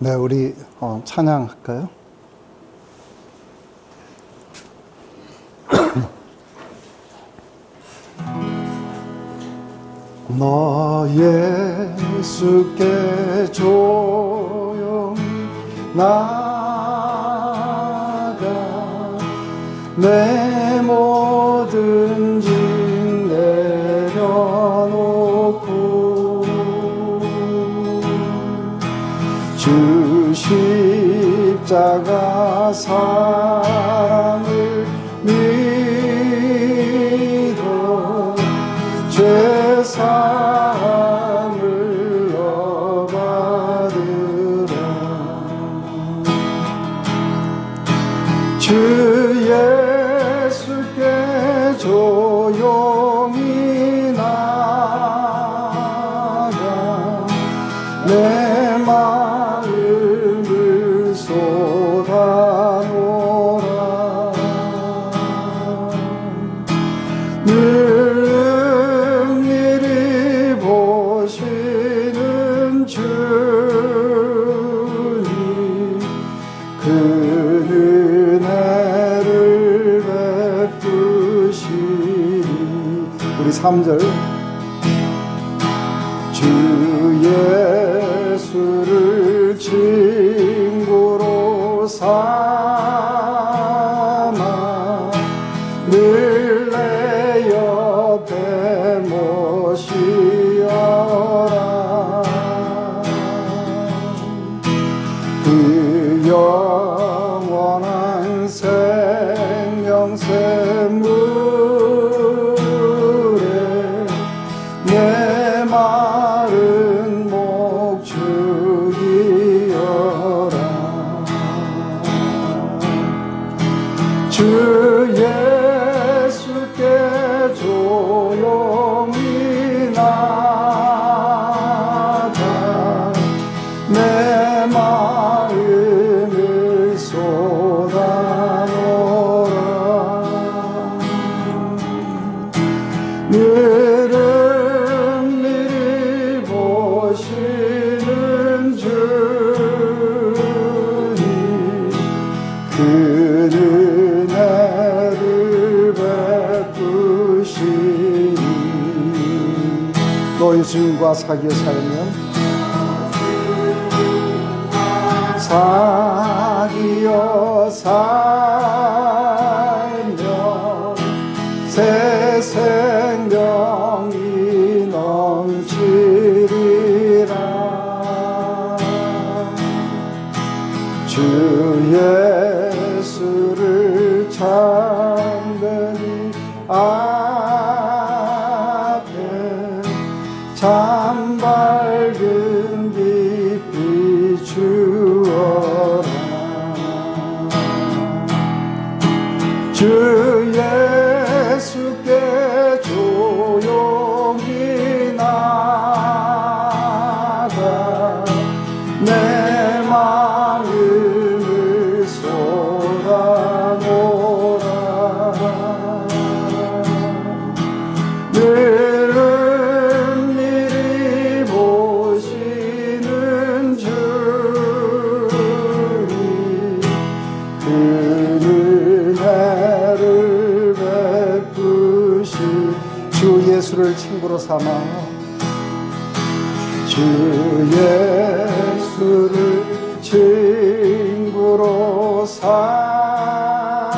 네, 우리 찬양할까요? 너 예수께 조용히 나가 내 모든 짐 내려놓고 주 십자가 사랑을 믿어 죄사함을 얻으라. 주 예수께 조용히 나가 내 마음을 쏟아놓으라. 은밀히 보시는 주님 그 은혜를 베푸시니. 우리 3절 주 예수를 친구로 삼아 늘 내 옆에 모시어라. 그 영원한 생명 샘물에 내 마른 목 죽이어라. 주 예수께 조용히 나가 내 마음을 쏟아놓으라. 은밀히 보시는 주님 그 은혜를 베푸시니. 또 예수님과 사귀어 살면 사귀어 살면 새 생명이 넘치리라. 주 예수를 참되니 앞에 참 밝은 빛 비추어라. 주 예수께 조용히 나가 내 마음을 쏟아놓으라. 은밀히 보시는 주님 그 은혜를 베푸시. 주 예수를 친구로 삼아 주 예수를 친구로 삼아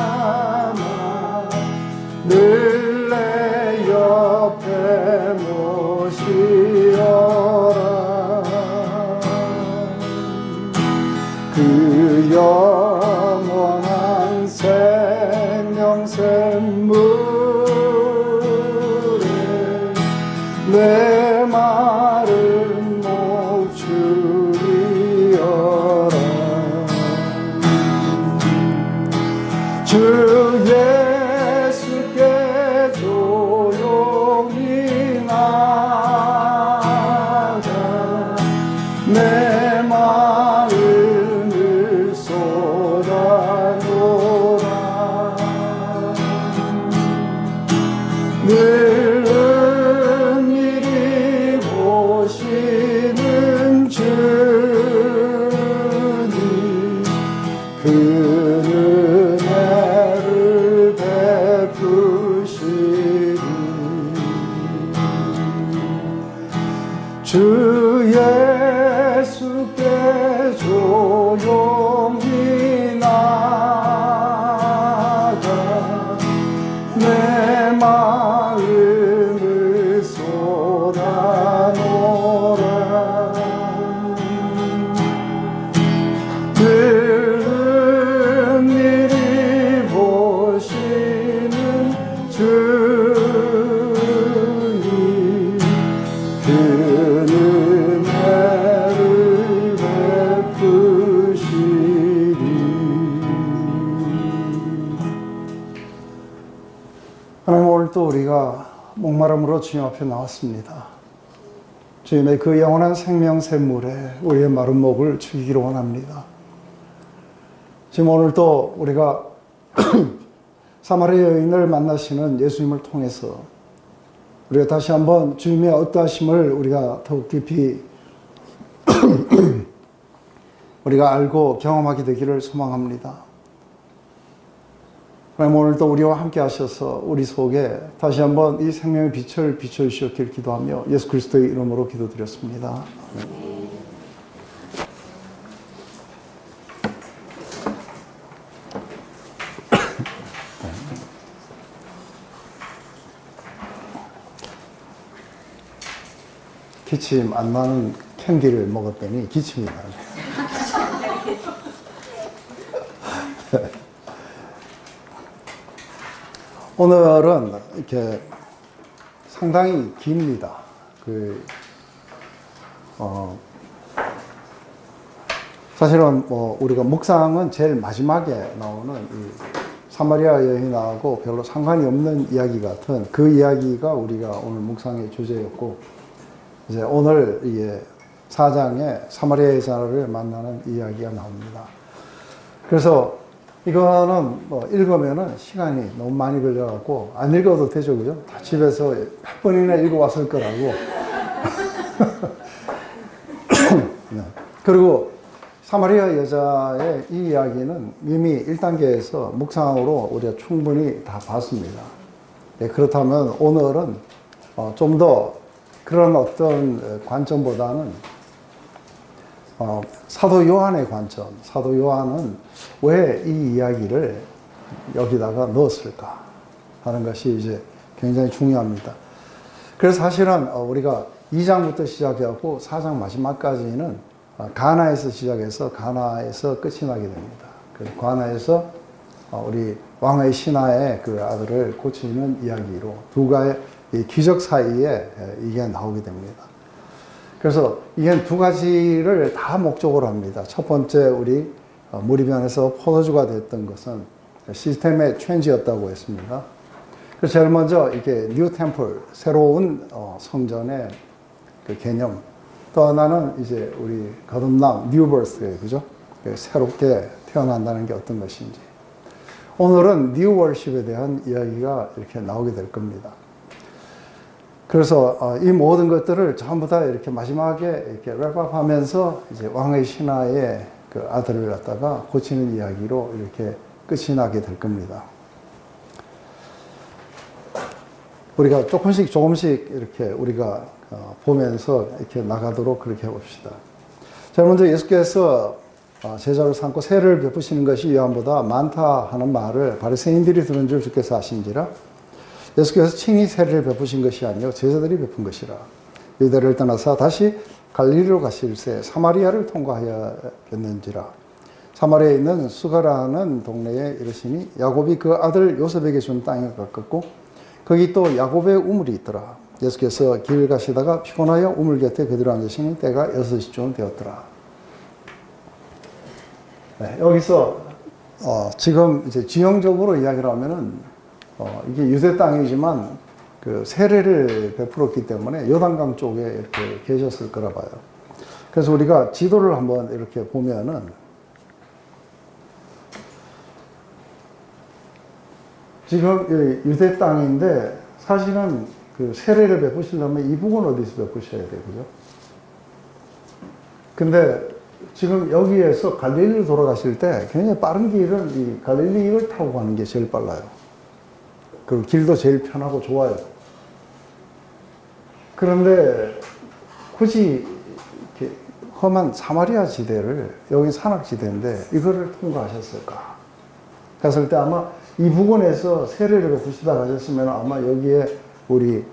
늘 내 옆에 모시어라. 그 영원한 생명 샘물에 내 마른 목 죽이어라. 주 예수께 조용히 나가 내 마음을 쏟아놓으라. 또 우리가 목마름으로 주님 앞에 나왔습니다. 주님의 그 영원한 생명 샘물에 우리의 마른 목을 죽이기를 원합니다. 지금 오늘 또 우리가 사마리아 여인을 만나시는 예수님을 통해서 우리가 다시 한번 주님의 어떠하심을 우리가 더욱 깊이 우리가 알고 경험하게 되기를 소망합니다. 그럼 오늘 또 우리와 함께 하셔서 우리 속에 다시 한번 이 생명의 빛을 비춰주셨길 기도하며 예수 그리스도의 이름으로 기도드렸습니다. 기침 안 나는 캔디를 먹었더니 기침이 나네. 오늘은 이렇게 상당히 깁니다. 사실은 우리가 묵상은 제일 마지막에 나오는 이 사마리아 여인하고 별로 상관이 없는 이야기 같은 그 이야기가 우리가 오늘 묵상의 주제였고, 이제 오늘 이 4장에 사마리아 여자를 만나는 이야기가 나옵니다. 그래서 이거는 읽으면은 시간이 너무 많이 걸려갖고 안 읽어도 되죠, 그죠? 다 집에서 몇 번이나 읽어왔을 거라고. 네. 그리고 사마리아 여자의 이 이야기는 이미 1단계에서 묵상으로 우리가 충분히 다 봤습니다. 네, 그렇다면 오늘은 좀 더 그런 어떤 관점보다는 사도 요한의 관점, 사도 요한은 왜 이 이야기를 여기다가 넣었을까 하는 것이 이제 굉장히 중요합니다. 그래서 사실은 우리가 2장부터 시작해갖고 4장 마지막까지는 가나에서 시작해서 가나에서 끝이 나게 됩니다. 그 가나에서 우리 왕의 신하의 그 아들을 고치는 이야기로 두 가지 기적 사이에 이게 나오게 됩니다. 그래서 이게 두 가지를 다 목적으로 합니다. 첫 번째, 우리 무리변에서 포도주가 됐던 것은 시스템의 체인지였다고 했습니다. 그래서 제일 먼저 이게 뉴 템플, 새로운 성전의 그 개념. 또 하나는 이제 우리 거듭남, 뉴 버스예요, 그죠? 새롭게 태어난다는 게 어떤 것인지. 오늘은 뉴 월십에 대한 이야기가 이렇게 나오게 될 겁니다. 그래서 이 모든 것들을 전부 다 이렇게 마지막에 이렇게 랩업하면서 이제 왕의 신하의 그 아들을 갖다가 고치는 이야기로 이렇게 끝이 나게 될 겁니다. 우리가 조금씩 이렇게 우리가 보면서 이렇게 나가도록 그렇게 해봅시다. 자, 먼저 예수께서 제자로 삼고 세를 베푸시는 것이 요한보다 많다 하는 말을 바리새인들이 들은 줄 주께서 아신지라. 예수께서 친히 세를 베푸신 것이 아니요 제자들이 베푼 것이라. 유대를 떠나서 다시 갈릴리로 가실새 사마리아를 통과하였는지라. 사마리아에 있는 수가라는 동네에 이르시니 야곱이 그 아들 요셉에게 준 땅에 가깝고 거기 또 야곱의 우물이 있더라. 예수께서 길 가시다가 피곤하여 우물 곁에 그대로 앉으시니 때가 6시쯤 되었더라. 네, 여기서 지금 이제 지형적으로 이야기를 하면은 이게 유대 땅이지만 그 세례를 베풀었기 때문에 요단강 쪽에 이렇게 계셨을 거라 봐요. 그래서 우리가 지도를 한번 이렇게 보면은 지금 유대 땅인데 사실은 그 세례를 베푸시려면 이 부분 어디서 베푸셔야 돼요, 그죠? 근데 지금 여기에서 갈릴리로 돌아가실 때 굉장히 빠른 길은 이 갈릴리를 타고 가는 게 제일 빨라요. 그리고 길도 제일 편하고 좋아요. 그런데 굳이 이렇게 험한 사마리아 지대를, 여기 산악지대인데 이거를 통과하셨을까? 했을 때 아마 이 부근에서 세례를 베푸시다 가셨으면 아마 여기에 우리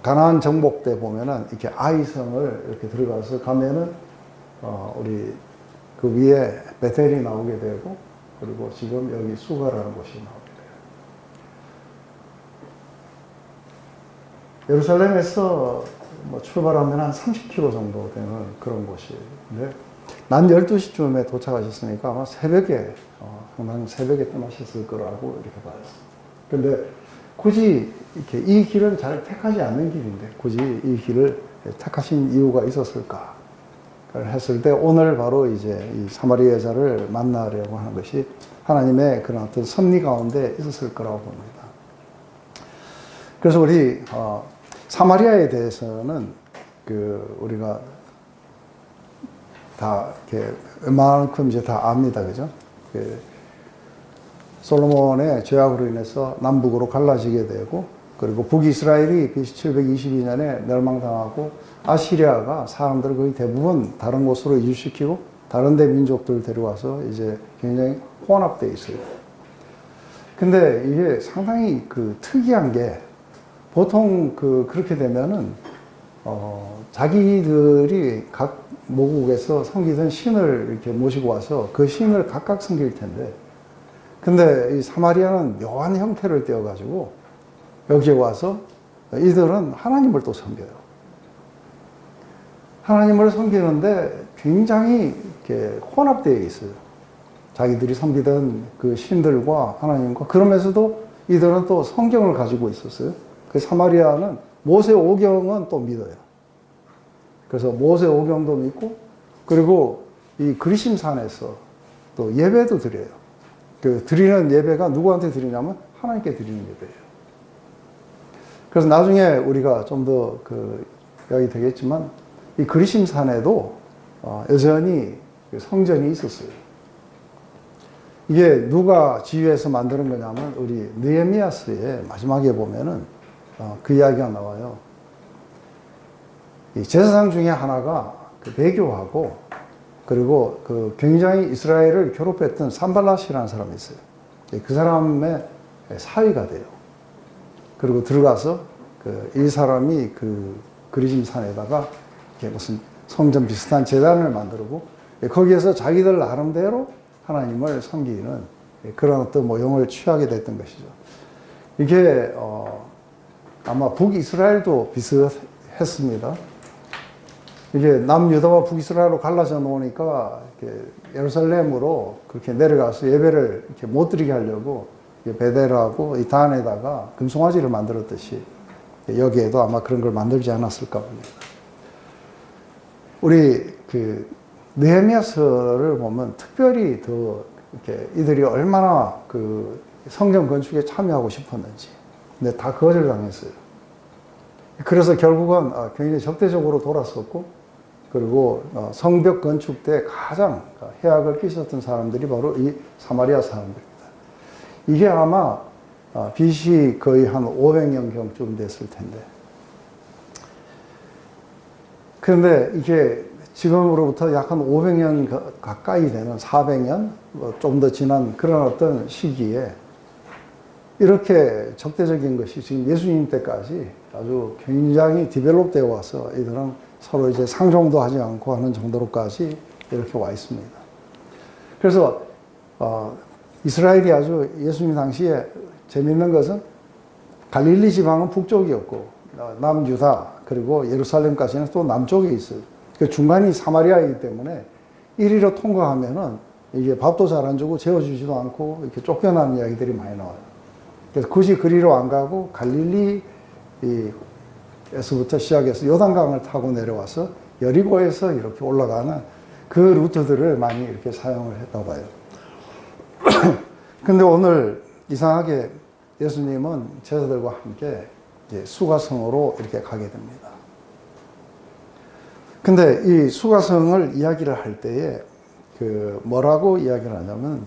가나안 정복 때 보면은 이렇게 아이성을 이렇게 들어가서 가면은 우리 그 위에 베텔이 나오게 되고, 그리고 지금 여기 수가라는 곳이 나오게 돼요. 예루살렘에서 뭐 출발하면 한 30km 정도 되는 그런 곳인데, 낮 12시쯤에 도착하셨으니까 아마 새벽에, 상당 새벽에 떠나셨을 거라고 이렇게 봐요. 근데 굳이 이렇게 이 길은 잘 택하지 않는 길인데 굳이 이 길을 택하신 이유가 있었을까? 했을 때 오늘 바로 이제 이 사마리아 여자를 만나려고 하는 것이 하나님의 그런 어떤 섭리 가운데 있었을 거라고 봅니다. 그래서 우리 사마리아에 대해서는 우리가 다 이렇게 웬만큼 이제 다 압니다, 그죠? 솔로몬의 죄악으로 인해서 남북으로 갈라지게 되고, 그리고 북이스라엘이 BC 722년에 멸망당하고, 아시리아가 사람들을 거의 대부분 다른 곳으로 이주시키고, 다른 데 민족들을 데려와서 이제 굉장히 혼합되어 있어요. 근데 이게 상당히 특이한 게, 보통 그렇게 되면은, 자기들이 각 모국에서 섬기던 신을 이렇게 모시고 와서 그 신을 각각 섬길 텐데, 근데 이 사마리아는 묘한 형태를 떼어가지고 여기에 와서 이들은 하나님을 또 섬겨요. 하나님을 섬기는데 굉장히 이렇게 혼합되어 있어요. 자기들이 섬기던 그 신들과 하나님과, 그러면서도 이들은 또 성경을 가지고 있었어요. 그 사마리아는 모세 오경은 또 믿어요. 그래서 모세 오경도 믿고, 그리고 이 그리심산에서 또 예배도 드려요. 드리는 예배가 누구한테 드리냐면 하나님께 드리는 예배예요. 그래서 나중에 우리가 좀 더 이야기 되겠지만, 이 그리심산에도 여전히 성전이 있었어요. 이게 누가 지휘해서 만드는 거냐면, 우리 느헤미야스의 마지막에 보면은 그 이야기가 나와요. 이 제사장 중에 하나가 배교하고, 그리고 굉장히 이스라엘을 괴롭혔던 산발랏이라는 사람이 있어요. 그 사람의 사위가 돼요. 그리고 들어가서 이 사람이 그리심산에다가 이렇게 무슨 성전 비슷한 제단을 만들고, 거기에서 자기들 나름대로 하나님을 섬기는 그런 어떤 모형을 취하게 됐던 것이죠. 이게 아마 북이스라엘도 비슷했습니다. 이게 남유다와 북이스라엘로 갈라져 놓으니까 예루살렘으로 그렇게 내려가서 예배를 이렇게 못 드리게 하려고 베델하고 이 단에다가 금송아지를 만들었듯이 여기에도 아마 그런 걸 만들지 않았을까 봅니다. 우리 느헤미야서를 보면 특별히 더 이렇게 이들이 얼마나 성전 건축에 참여하고 싶었는지, 근데 다 거절당했어요. 그래서 결국은 굉장히 적대적으로 돌았었고, 그리고 성벽 건축 때 가장 해악을 끼쳤던 사람들이 바로 이 사마리아 사람들입니다. 이게 아마 BC 거의 한 500년경쯤 됐을 텐데, 그런데 이게 지금으로부터 약 한 500년 가까이 되는 400년 좀 더 지난 그런 어떤 시기에 이렇게 적대적인 것이 지금 예수님 때까지 아주 굉장히 디벨롭 되어 와서 이들은 서로 이제 상종도 하지 않고 하는 정도로까지 이렇게 와 있습니다. 그래서 이스라엘이 아주 예수님 당시에 재미있는 것은 갈릴리 지방은 북쪽이었고, 남유다 그리고 예루살렘까지는 또 남쪽에 있어요. 그 중간이 사마리아이기 때문에 이리로 통과하면은 이게 밥도 잘 안 주고 재워주지도 않고 이렇게 쫓겨나는 이야기들이 많이 나와요. 그래서 굳이 그리로 안 가고 갈릴리에서부터 시작해서 요단강을 타고 내려와서 여리고에서 이렇게 올라가는 그 루트들을 많이 이렇게 사용을 했나 봐요. 근데 오늘 이상하게 예수님은 제자들과 함께 수가성으로 이렇게 가게 됩니다. 근데 이 수가성을 이야기를 할 때에 뭐라고 이야기를 하냐면,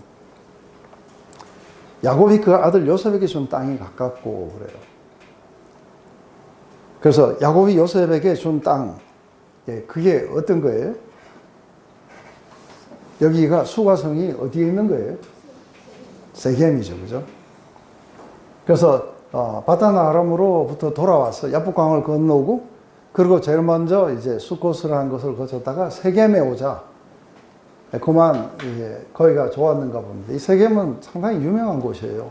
야곱이 그 아들 요셉에게 준 땅이 가깝고 그래요. 그래서 야곱이 요셉에게 준 땅, 그게 어떤 거예요? 여기가 수가성이 어디에 있는 거예요? 세겜이죠, 그죠? 그래서 바단 아람으로부터 돌아와서 야복강을 건너고, 그리고 제일 먼저 이제 수코스라는 것을 거쳤다가 세겜에 오자. 그만 거기가 좋았는가 봅니다. 이 세겜은 상당히 유명한 곳이에요.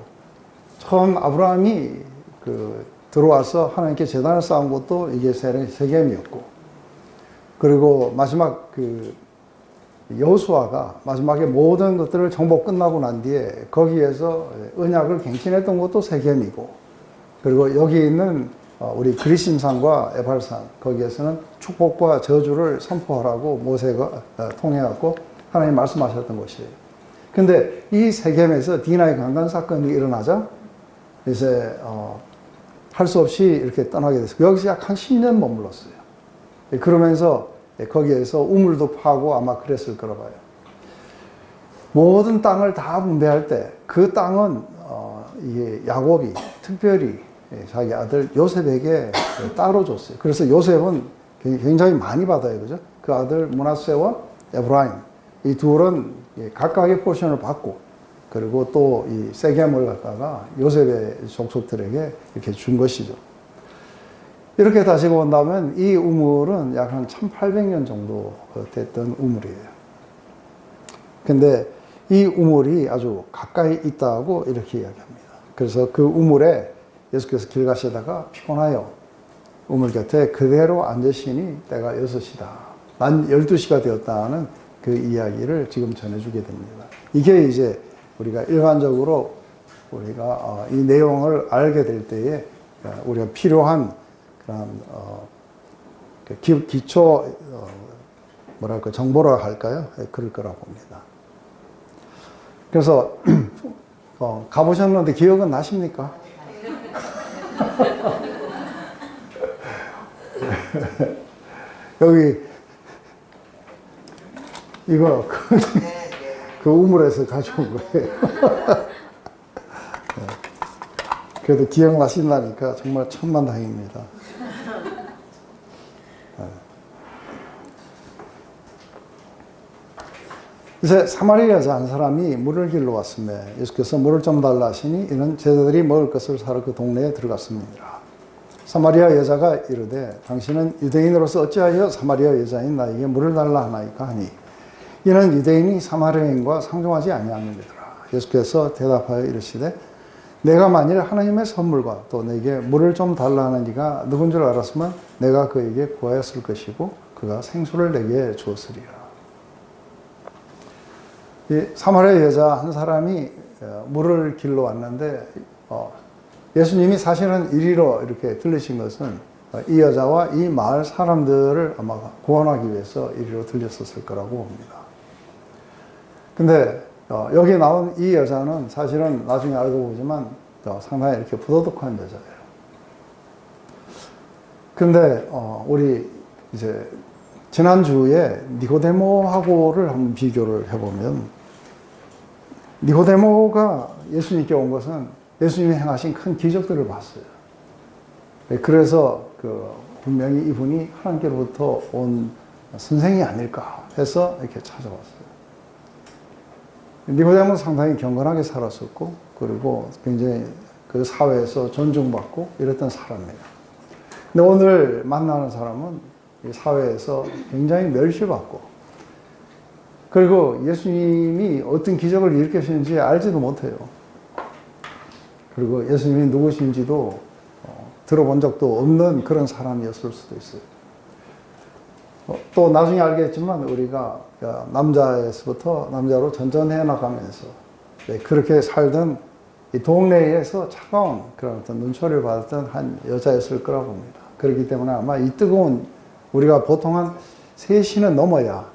처음 아브라함이 들어와서 하나님께 제단을 쌓은 곳도 이게 세겜이었고, 그리고 마지막 여호수아가 마지막에 모든 것들을 정복 끝나고 난 뒤에 거기에서 언약을 갱신했던 것도 세겜이고, 그리고 여기 있는 우리 그리심산과 에발산, 거기에서는 축복과 저주를 선포하라고 모세가 통해갖고 하나님 말씀하셨던 곳이에요. 근데 이 세겜에서 디나의 강간 사건이 일어나자 이제 할 수 없이 이렇게 떠나게 됐어요. 여기서 약 한 10년 머물렀어요. 그러면서 거기에서 우물도 파고 아마 그랬을 거라 봐요. 모든 땅을 다 분배할 때 그 땅은 이게 야곱이 특별히 자기 아들 요셉에게 따로 줬어요. 그래서 요셉은 굉장히 많이 받아요. 그죠? 그 아들 므낫세와 에브라임 이 둘은 각각의 포션을 받고 그리고 또 이 세겜을 갖다가 요셉의 족속들에게 이렇게 준 것이죠. 이렇게 따지고 본다면 이 우물은 약 한 1800년 정도 됐던 우물이에요. 근데 이 우물이 아주 가까이 있다고 이렇게 이야기합니다. 그래서 그 우물에 예수께서 길 가시다가 피곤하여 우물 곁에 그대로 앉으시니 때가 6시다. 난 12시가 되었다는 그 이야기를 지금 전해주게 됩니다. 이게 이제 우리가 일반적으로 우리가 이 내용을 알게 될 때에 우리가 필요한 그런 기초 뭐랄까 정보라 할까요? 그럴 거라고 봅니다. 그래서 가보셨는데 기억은 나십니까? 여기 이거 그 우물에서 가져온 거예요. 그래도 기억나신다니까 정말 천만다행입니다. 이제 사마리아 여자 한 사람이 물을 길러 왔으며 예수께서 물을 좀 달라 하시니 이는 제자들이 먹을 것을 사러 그 동네에 들어갔습니다. 사마리아 여자가 이르되 당신은 유대인으로서 어찌하여 사마리아 여자인 나에게 물을 달라 하나이까 하니 이는 유대인이 사마리아인과 상종하지 아니함이니라. 예수께서 대답하여 이르시되 내가 만일 하나님의 선물과 또 내게 물을 좀 달라 하는 이가 누군 줄 알았으면 내가 그에게 구하였을 것이고 그가 생수를 내게 주었으리라. 이 사마리아 여자 한 사람이 물을 길러 왔는데 예수님이 사실은 이리로 이렇게 들리신 것은 이 여자와 이 마을 사람들을 아마 구원하기 위해서 이리로 들렸었을 거라고 봅니다. 근데 여기 나온 이 여자는 사실은 나중에 알고 보지만 상당히 이렇게 부도덕한 여자예요. 근데 우리 이제 지난주에 니고데모하고를 한번 비교를 해보면 니고데모가 예수님께 온 것은 예수님이 행하신 큰 기적들을 봤어요. 그래서 분명히 이분이 하나님께로부터 온 선생이 아닐까 해서 이렇게 찾아왔어요. 니고데모는 상당히 경건하게 살았었고 그리고 굉장히 그 사회에서 존중받고 이랬던 사람이에요. 근데 오늘 만나는 사람은 이 사회에서 굉장히 멸시받고 그리고 예수님이 어떤 기적을 일으키시는지 알지도 못해요. 그리고 예수님이 누구신지도 들어본 적도 없는 그런 사람이었을 수도 있어요. 또 나중에 알겠지만 우리가 남자에서부터 남자로 전전해 나가면서 그렇게 살던 이 동네에서 차가운 그런 어떤 눈초리를 받았던 한 여자였을 거라고 봅니다. 그렇기 때문에 아마 이 뜨거운 우리가 보통 한 3시는 넘어야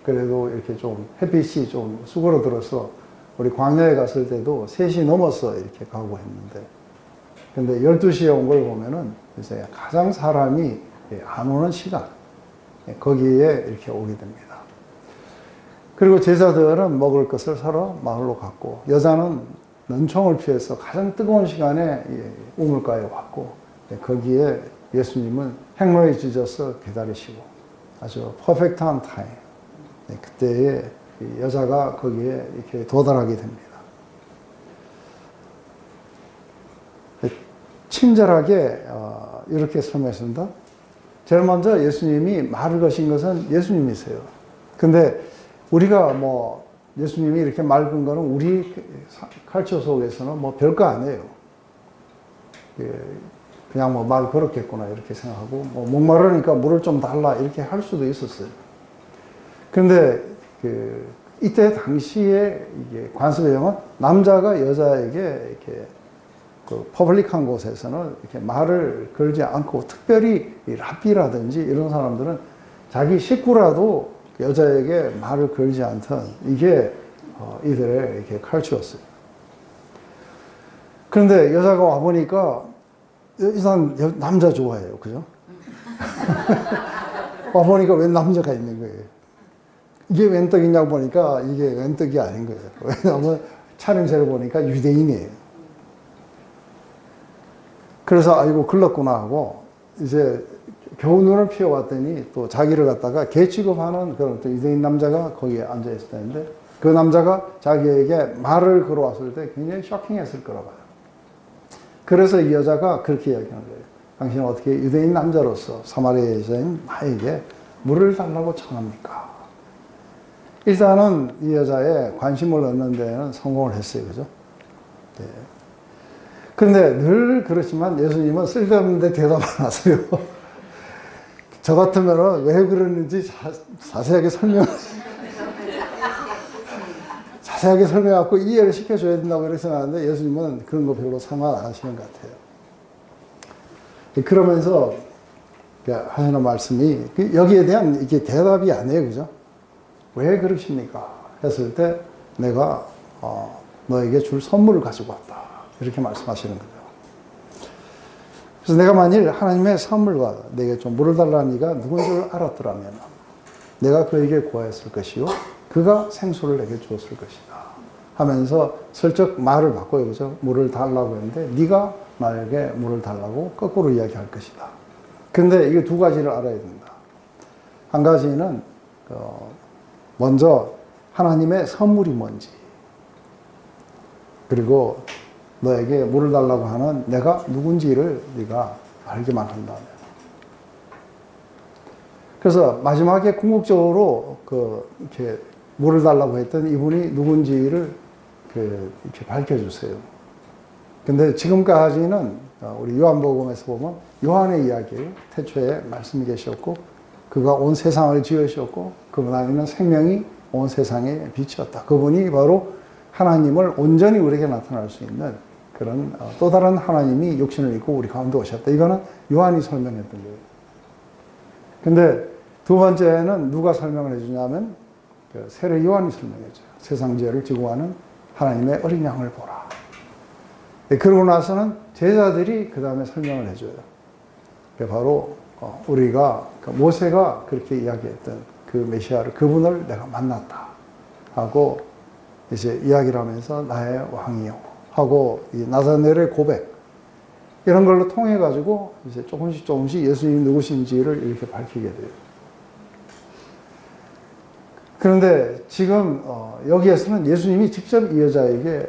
그래도 이렇게 좀 햇빛이 좀 수그러들어서 우리 광야에 갔을 때도 3시 넘어서 이렇게 가고 했는데 근데 12시에 온 걸 보면은 이제 가장 사람이 안 오는 시간 거기에 이렇게 오게 됩니다. 그리고 제자들은 먹을 것을 사러 마을로 갔고 여자는 눈총을 피해서 가장 뜨거운 시간에 우물가에 왔고 거기에 예수님은 행로에 짖어서 기다리시고 아주 퍼펙트한 타임 그때에 여자가 거기에 이렇게 도달하게 됩니다. 친절하게 이렇게 설명했습니다. 제일 먼저 예수님이 말을 거신 것은 예수님이세요. 근데 우리가 뭐 예수님이 이렇게 말 건 거는 우리 칼처 속에서는 뭐 별거 아니에요. 그냥 뭐 말 걸었겠구나 이렇게 생각하고 뭐 목마르니까 물을 좀 달라 이렇게 할 수도 있었어요. 그런데 이때 당시에 이게 관습의 영은 남자가 여자에게 이렇게 그 퍼블릭한 곳에서는 이렇게 말을 걸지 않고, 특별히 이 랍비라든지 이런 사람들은 자기 식구라도 여자에게 말을 걸지 않던, 이게 이들의 이렇게 칼치였어요. 그런데 여자가 와보니까 이 사람 남자 좋아해요. 그죠? 와보니까 웬 남자가 있는 거예요. 이게 웬 떡이냐고 보니까 이게 웬 떡이 아닌 거예요. 왜냐하면 차림새를 보니까 유대인이에요. 그래서 아이고 글렀구나 하고 이제 겨우 눈을 피워봤더니 또 자기를 갖다가 개 취급하는 그런 또 유대인 남자가 거기에 앉아 있었는데, 그 남자가 자기에게 말을 걸어왔을 때 굉장히 쇼킹했을 거라 봐요. 그래서 이 여자가 그렇게 이야기하는 거예요. 당신은 어떻게 유대인 남자로서 사마리아 여자인 나에게 물을 달라고 청합니까? 일단은 이 여자의 관심을 얻는 데는 성공을 했어요. 그죠? 네. 그런데 늘 그렇지만 예수님은 쓸데없는데 대답 안 하세요. 저 같으면 왜 그러는지 자세하게 자세하게 설명하고 이해를 시켜줘야 된다고 이렇게 생각하는데, 예수님은 그런 거 별로 상관 안 하시는 것 같아요. 그러면서 하시는 말씀이, 여기에 대한 이게 대답이 아니에요. 그죠? 왜 그러십니까? 했을 때 내가 너에게 줄 선물을 가지고 왔다. 이렇게 말씀하시는 거죠. 그래서 내가 만일 하나님의 선물과 내게 좀 물을 달라는 이가 누군 줄 알았더라면 내가 그에게 구하였을 것이요 그가 생수를 내게 주었을 것이다 하면서 슬쩍 말을 바꿔요. 그죠? 물을 달라고 했는데 네가 나에게 물을 달라고 거꾸로 이야기할 것이다. 근데 이게 두 가지를 알아야 된다. 한 가지는 먼저 하나님의 선물이 뭔지, 그리고 너에게 물을 달라고 하는 내가 누군지를 네가 알기만 한다면. 그래서 마지막에 궁극적으로 이렇게 물을 달라고 했던 이분이 누군지를 이렇게 밝혀주세요. 근데 지금까지는 우리 요한복음에서 보면 요한의 이야기예요. 태초에 말씀이 계셨고 그가 온 세상을 지으셨고 그분 안에는 생명이 온 세상의 빛이었다. 그분이 바로 하나님을 온전히 우리에게 나타날 수 있는 그런 또 다른 하나님이 육신을 입고 우리 가운데 오셨다. 이거는 요한이 설명했던 거예요. 근데 두 번째는 누가 설명을 해주냐면 세례 요한이 설명해줘요. 세상 죄를 지고 가는 하나님의 어린 양을 보라. 그러고 나서는 제자들이 그 다음에 설명을 해줘요. 바로 우리가 모세가 그렇게 이야기했던 그 메시아를, 그분을 내가 만났다 하고 이제 이야기를 하면서 나의 왕이요 하고 이 나사렛의 고백, 이런 걸로 통해 가지고 이제 조금씩 예수님이 누구신지를 이렇게 밝히게 돼요. 그런데 지금 여기에서는 예수님이 직접 이 여자에게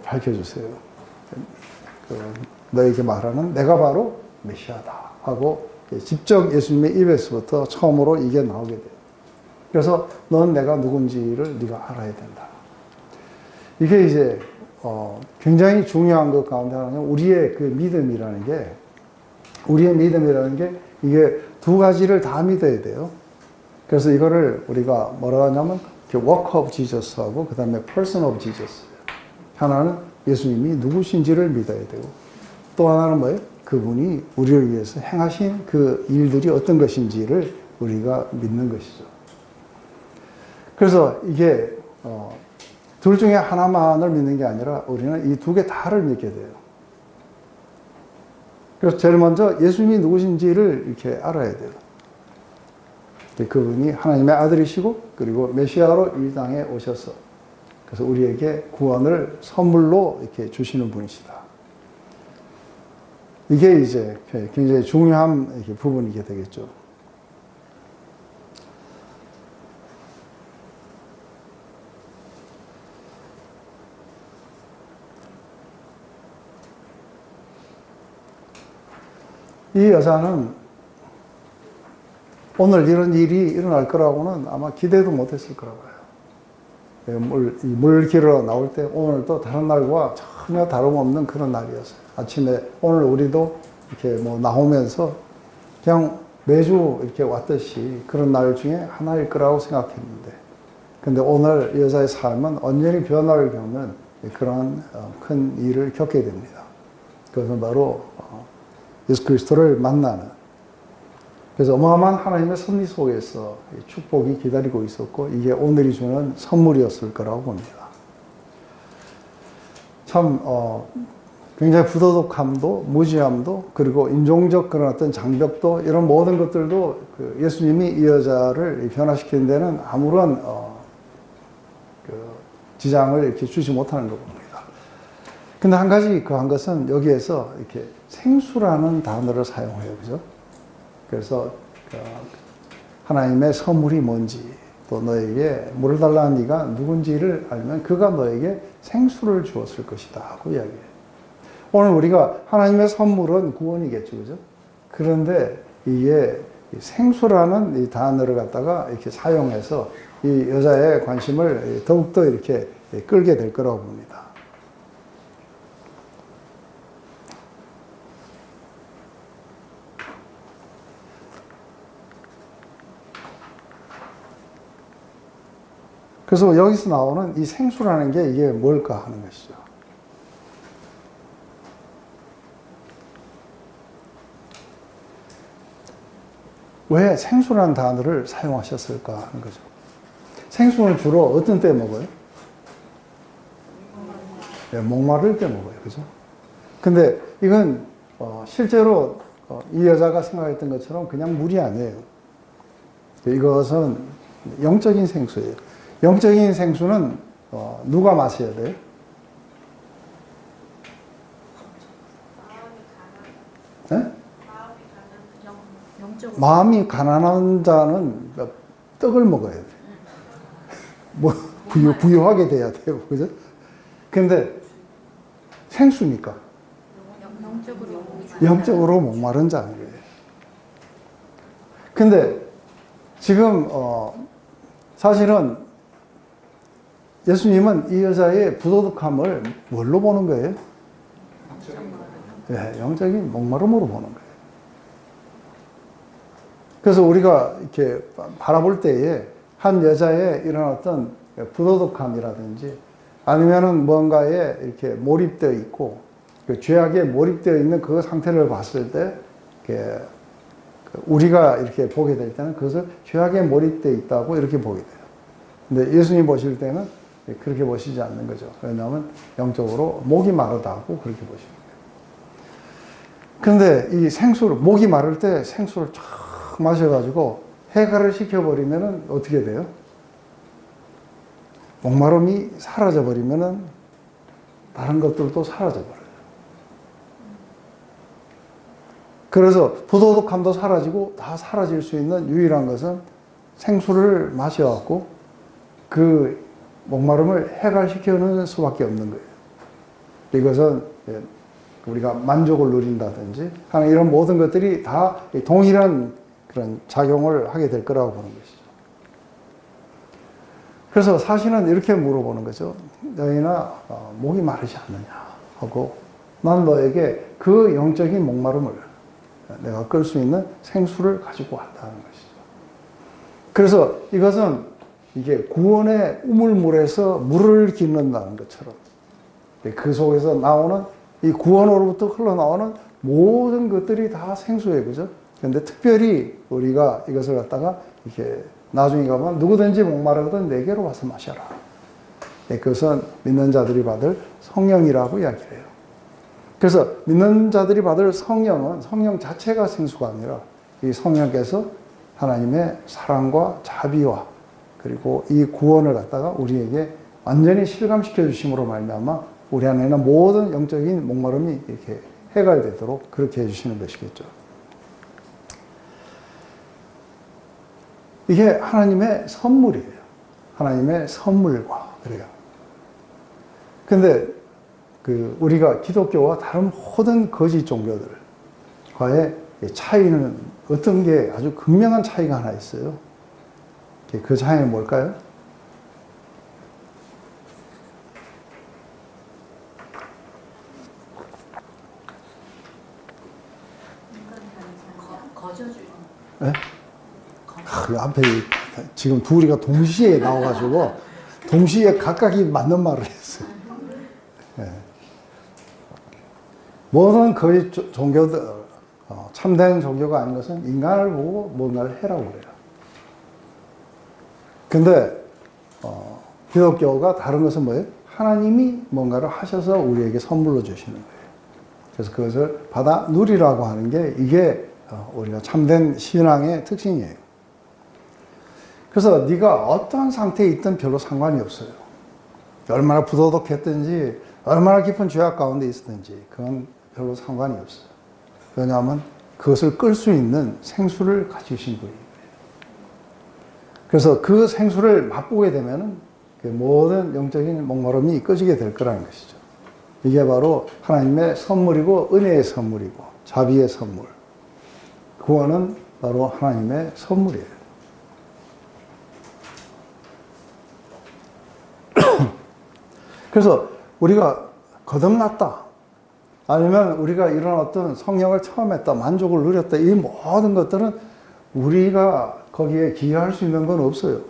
밝혀주세요. 너에게 말하는 내가 바로 메시아다 하고 직접 예수님의 입에서부터 처음으로 이게 나오게 돼요. 그래서 넌 내가 누군지를 네가 알아야 된다. 이게 이제 굉장히 중요한 것 가운데 하나는 우리의 그 믿음이라는 게 이게 두 가지를 다 믿어야 돼요. 그래서 이거를 우리가 뭐라 하냐면 work of Jesus하고 그 다음에 person of Jesus. 하나는 예수님이 누구신지를 믿어야 되고 또 하나는 뭐예요? 그분이 우리를 위해서 행하신 그 일들이 어떤 것인지를 우리가 믿는 것이죠. 그래서 이게 둘 중에 하나만을 믿는 게 아니라 우리는 이 두 개 다를 믿게 돼요. 그래서 제일 먼저 예수님이 누구신지를 이렇게 알아야 돼요. 그분이 하나님의 아들이시고 그리고 메시아로 이 땅에 오셔서 그래서 우리에게 구원을 선물로 이렇게 주시는 분이시다. 이게 이제 굉장히 중요한 부분이게 되겠죠. 이 여자는 오늘 이런 일이 일어날 거라고는 아마 기대도 못했을 거라고 해요. 물 길어 나올 때 오늘도 다른 날과 전혀 다름없는 그런 날이었어요. 아침에 오늘 우리도 이렇게 나오면서 그냥 매주 이렇게 왔듯이 그런 날 중에 하나일 거라고 생각했는데, 근데 오늘 이 여자의 삶은 완전히 변화를 겪는 그런 큰 일을 겪게 됩니다. 그것은 바로 예수 그리스도를 만나는, 그래서 어마어마한 하나님의 섭리 속에서 축복이 기다리고 있었고 이게 오늘이 주는 선물이었을 거라고 봅니다. 참 굉장히 부도덕함도 무지함도 그리고 인종적 그런 어떤 장벽도 이런 모든 것들도 그 예수님이 이 여자를 변화시키는 데는 아무런 지장을 이렇게 주지 못하는 거 봅니다. 근데 한 가지 한 것은 여기에서 이렇게 생수라는 단어를 사용해요. 그죠? 그래서 하나님의 선물이 뭔지 또 너에게 물을 달라는 네가 누군지를 알면 그가 너에게 생수를 주었을 것이다 하고 이야기해요. 오늘 우리가 하나님의 선물은 구원이겠죠. 그죠? 그런데 이게 생수라는 이 단어를 갖다가 이렇게 사용해서 이 여자의 관심을 더욱더 이렇게 끌게 될 거라고 봅니다. 그래서 여기서 나오는 이 생수라는 게 이게 뭘까 하는 것이죠. 왜 생수라는 단어를 사용하셨을까 하는 거죠. 생수는 주로 어떤 때 먹어요? 네, 목마를 때 먹어요. 그죠? 근데 이건 실제로 이 여자가 생각했던 것처럼 그냥 물이 아니에요. 이것은 영적인 생수예요. 영적인 생수는 누가 마셔야 돼요? 네? 마음이 가난한 자는 떡을 먹어야 돼요. 뭐 부유하게 돼야 돼요. 그죠? 근데 생수니까 영적으로 목마른 자는 거예요. 근데 지금 사실은 예수님은 이 여자의 부도덕함을 뭘로 보는 거예요? 네, 영적인 목마름으로 보는 거예요. 그래서 우리가 이렇게 바라볼 때에 한 여자의 이런 어떤 부도덕함이라든지 아니면은 뭔가에 이렇게 몰입되어 있고 그 죄악에 몰입되어 있는 그 상태를 봤을 때 우리가 이렇게 보게 될 때는 그것을 죄악에 몰입되어 있다고 이렇게 보게 돼요. 근데 예수님 보실 때는 그렇게 보시지 않는 거죠. 왜냐하면 영적으로 목이 마르다고 그렇게 보시는 거예요. 그런데 이 생수를, 목이 마를 때 생수를 쫙 마셔가지고 해가를 시켜버리면 어떻게 돼요? 목마름이 사라져버리면 다른 것들도 사라져버려요. 그래서 부도덕함도 사라지고 다 사라질 수 있는 유일한 것은 생수를 마셔갖고 그 목마름을 해갈시켜는 수밖에 없는 거예요. 이것은 우리가 만족을 누린다든지 하는 이런 모든 것들이 다 동일한 그런 작용을 하게 될 거라고 보는 것이죠. 그래서 사실은 이렇게 물어보는 거죠. 너희나 목이 마르지 않느냐 하고 난 너에게 그 영적인 목마름을 내가 끌 수 있는 생수를 가지고 왔다는 것이죠. 그래서 이것은 이게 구원의 우물물에서 물을 기른다는 것처럼 그 속에서 나오는 이 구원으로부터 흘러나오는 모든 것들이 다 생수예요. 그죠? 그런데 특별히 우리가 이것을 갖다가 이렇게 나중에 가면 누구든지 목마르거든 내게로 와서 마셔라. 그것은 믿는 자들이 받을 성령이라고 이야기를 해요. 그래서 믿는 자들이 받을 성령은 성령 자체가 생수가 아니라 이 성령께서 하나님의 사랑과 자비와 그리고 이 구원을 갖다가 우리에게 완전히 실감시켜 주심으로 말미암아 우리 안에는 모든 영적인 목마름이 이렇게 해결되도록 그렇게 해주시는 것이겠죠. 이게 하나님의 선물이에요. 하나님의 선물과 그래요. 근데 우리가 기독교와 다른 모든 거짓 종교들과의 차이는 어떤 게 아주 극명한 차이가 하나 있어요. 그 차이는 뭘까요? 네? 그 앞에 지금 둘이가 동시에 나와가지고 동시에 각각이 맞는 말을 했어요. 네. 모든 거의 종교들, 참된 종교가 아닌 것은 인간을 보고 뭔가를 해라고 그래요. 근데 기독교가 다른 것은 뭐예요? 하나님이 뭔가를 하셔서 우리에게 선물로 주시는 거예요. 그래서 그것을 받아 누리라고 하는 게 이게 우리가 참된 신앙의 특징이에요. 그래서 네가 어떠한 상태에 있든 별로 상관이 없어요. 얼마나 부도덕했든지 얼마나 깊은 죄악 가운데 있었든지 그건 별로 상관이 없어요. 왜냐하면 그것을 끌 수 있는 생수를 가지신 분이에요. 그래서 그 생수를 맛보게 되면은 모든 영적인 목마름이 꺼지게 될 거라는 것이죠. 이게 바로 하나님의 선물이고 은혜의 선물이고 자비의 선물. 구원은 바로 하나님의 선물이에요. 그래서 우리가 거듭났다. 아니면 우리가 이런 어떤 성령을 처음 했다. 만족을 누렸다. 이 모든 것들은 우리가 거기에 기여할 수 있는 건 없어요.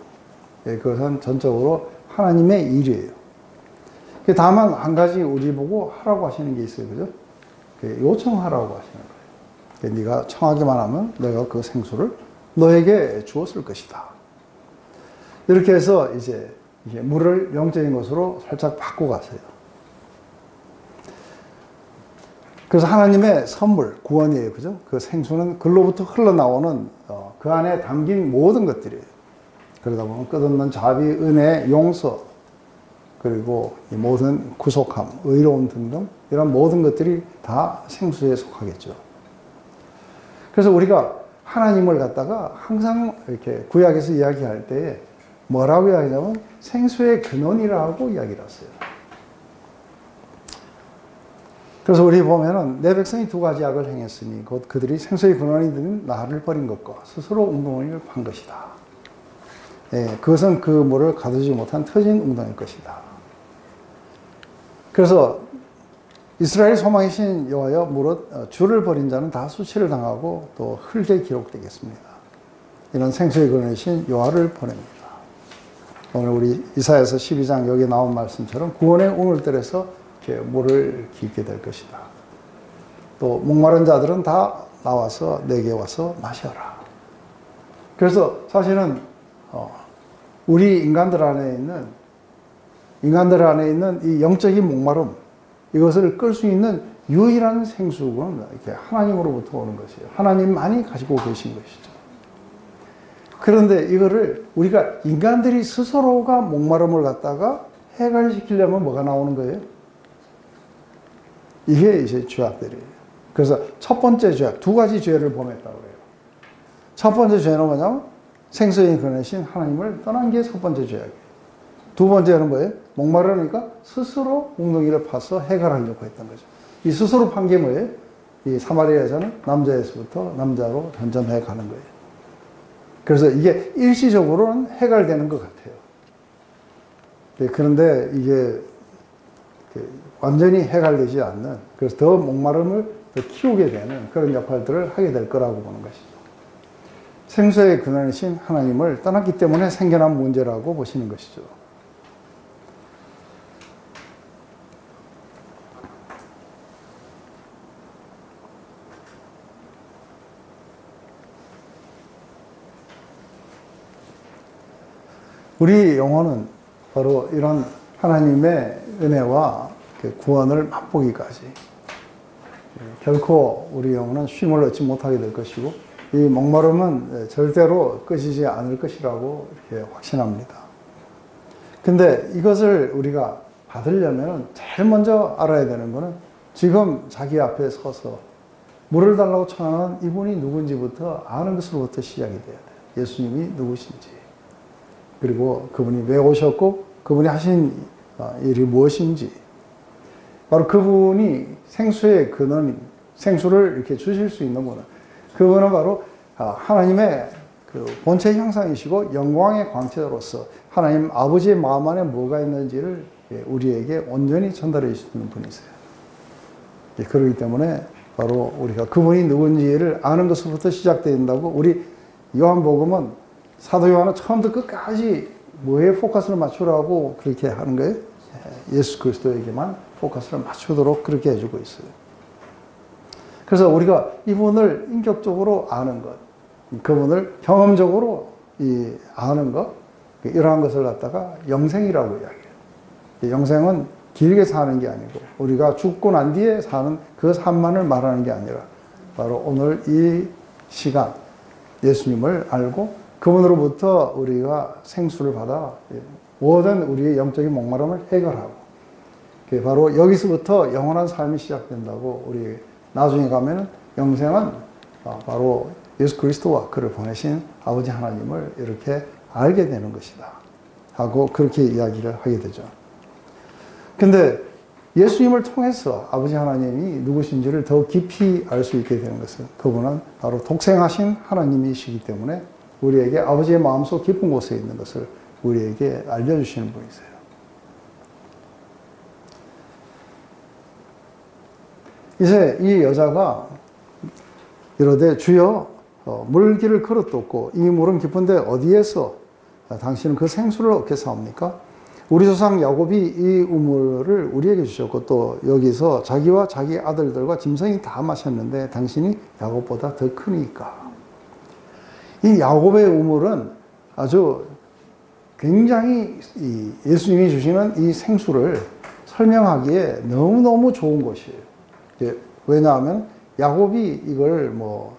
그것은 전적으로 하나님의 일이에요. 다만 한 가지 우리 보고 하라고 하시는 게 있어요. 그죠? 요청하라고 하시는 거예요. 네가 청하기만 하면 내가 그 생수를 너에게 주었을 것이다. 이렇게 해서 이제 물을 영적인 것으로 살짝 바꿔 가세요. 그래서 하나님의 선물, 구원이에요. 그죠? 그 생수는 글로부터 흘러나오는 그 안에 담긴 모든 것들이에요. 그러다 보면 끝없는 자비, 은혜, 용서, 그리고 이 모든 구속함, 의로움 등등 이런 모든 것들이 다 생수에 속하겠죠. 그래서 우리가 하나님을 갖다가 항상 이렇게 구약에서 이야기할 때에 뭐라고 이야기하냐면 생수의 근원이라고 이야기를 했어요. 그래서 우리 보면은 내 백성이 두 가지 악을 행했으니 곧 그들이 생수의 근원이 된 나를 버린 것과 스스로 웅덩이를 판 것이다. 그것은 그 물을 가두지 못한 터진 웅덩이일 것이다. 그래서 이스라엘 소망이신 여호와여 무릇 주를 버린 자는 다 수치를 당하고 또 흙에 기록되겠습니다. 이런 생수의 근원이신 여호와를 보냅니다. 오늘 우리 이사야서 12장 여기 나온 말씀처럼 구원의 우물들에서 이렇게 물을 기게 될 것이다. 또 목마른 자들은 다 나와서 내게 와서 마셔라. 그래서 사실은 우리 인간들 안에 있는 이 영적인 목마름, 이것을 끌 수 있는 유일한 생수는 이렇게 하나님으로부터 오는 것이에요. 하나님만이 가지고 계신 것이죠. 그런데 이거를 우리가 인간들이 스스로가 목마름을 갖다가 해결시키려면 뭐가 나오는 거예요? 이게 이제 죄악들이에요. 그래서 첫 번째 죄악, 두 가지 죄를 범했다고 그래요. 첫 번째 죄는 뭐냐면 생수의 근원이신 하나님을 떠난 게 첫 번째 죄악이에요. 두 번째는 뭐예요? 목마르니까 스스로 웅덩이를 파서 해결하려고 했던 거죠. 이 스스로 판 게 뭐예요? 이 사마리아 여자는 남자에서부터 남자로 전전해 가는 거예요. 그래서 이게 일시적으로는 해결되는 것 같아요. 그런데 이게 완전히 해결되지 않는, 그래서 더 목마름을 더 키우게 되는 그런 역할들을 하게 될 거라고 보는 것이죠. 생수의 근원이신 하나님을 떠났기 때문에 생겨난 문제라고 보시는 것이죠. 우리 영혼은 바로 이런 하나님의 은혜와 구원을 맛보기까지 결코 우리 영혼은 쉼을 얻지 못하게 될 것이고 이 목마름은 절대로 꺼지지 않을 것이라고 이렇게 확신합니다. 근데 이것을 우리가 받으려면 제일 먼저 알아야 되는 것은 지금 자기 앞에 서서 물을 달라고 청하는 이분이 누군지부터 아는 것으로부터 시작이 돼야 돼요. 예수님이 누구신지, 그리고 그분이 왜 오셨고 그분이 하신 일이 무엇인지, 바로 그분이 생수의 근원, 생수를 이렇게 주실 수 있는 분은 그분은 바로 하나님의 그 본체 형상이시고 영광의 광채로서 하나님 아버지의 마음 안에 뭐가 있는지를 우리에게 온전히 전달해 주시는 분이세요. 그렇기 때문에 바로 우리가 그분이 누군지를 아는 것부터 시작된다고. 우리 요한복음은 사도 요한은 처음부터 끝까지 뭐에 포커스를 맞추라고 그렇게 하는 거예요? 예수 그리스도에게만 포커스를 맞추도록 그렇게 해주고 있어요. 그래서 우리가 이분을 인격적으로 아는 것, 그분을 경험적으로 아는 것, 이러한 것을 갖다가 영생이라고 이야기해요. 영생은 길게 사는 게 아니고 우리가 죽고 난 뒤에 사는 그 삶만을 말하는 게 아니라 바로 오늘 이 시간 예수님을 알고 그분으로부터 우리가 생수를 받아 모든 우리의 영적인 목마름을 해결하고 바로 여기서부터 영원한 삶이 시작된다고 우리 나중에 가면은 영생은 바로 예수 그리스도와 그를 보내신 아버지 하나님을 이렇게 알게 되는 것이다 하고 그렇게 이야기를 하게 되죠. 근데 예수님을 통해서 아버지 하나님이 누구신지를 더 깊이 알 수 있게 되는 것은 그분은 바로 독생하신 하나님이시기 때문에 우리에게 아버지의 마음속 깊은 곳에 있는 것을 우리에게 알려주시는 분이세요. 이제 이 여자가 이러되 주여 물길을 걸었었고 이 물은 깊은데 어디에서 당신은 그 생수를 얻겠사옵니까? 우리 조상 야곱이 이 우물을 우리에게 주셨고 또 여기서 자기와 자기 아들들과 짐승이 다 마셨는데 당신이 야곱보다 더 크니까. 이 야곱의 우물은 아주 굉장히 예수님이 주시는 이 생수를 설명하기에 너무너무 좋은 곳이에요. 왜냐하면 야곱이 이걸 뭐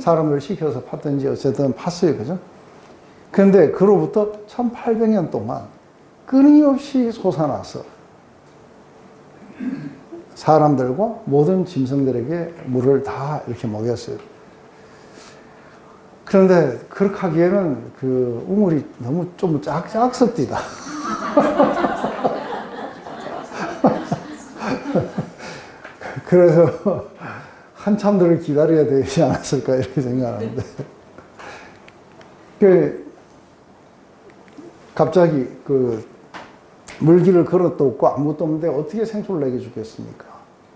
사람을 시켜서 팠든지 어쨌든 팠어요. 그죠? 그런데 그로부터 1800년 동안 끊임없이 솟아나서 사람들과 모든 짐승들에게 물을 다 이렇게 먹였어요. 그런데 그렇게 하기에는 그 우물이 너무 좀 작습니다. 그래서 한참들을 기다려야 되지 않았을까 이렇게 생각하는데 갑자기 그 물길을 걸어도 없고 아무것도 없는데 어떻게 생수를 내게 주겠습니까?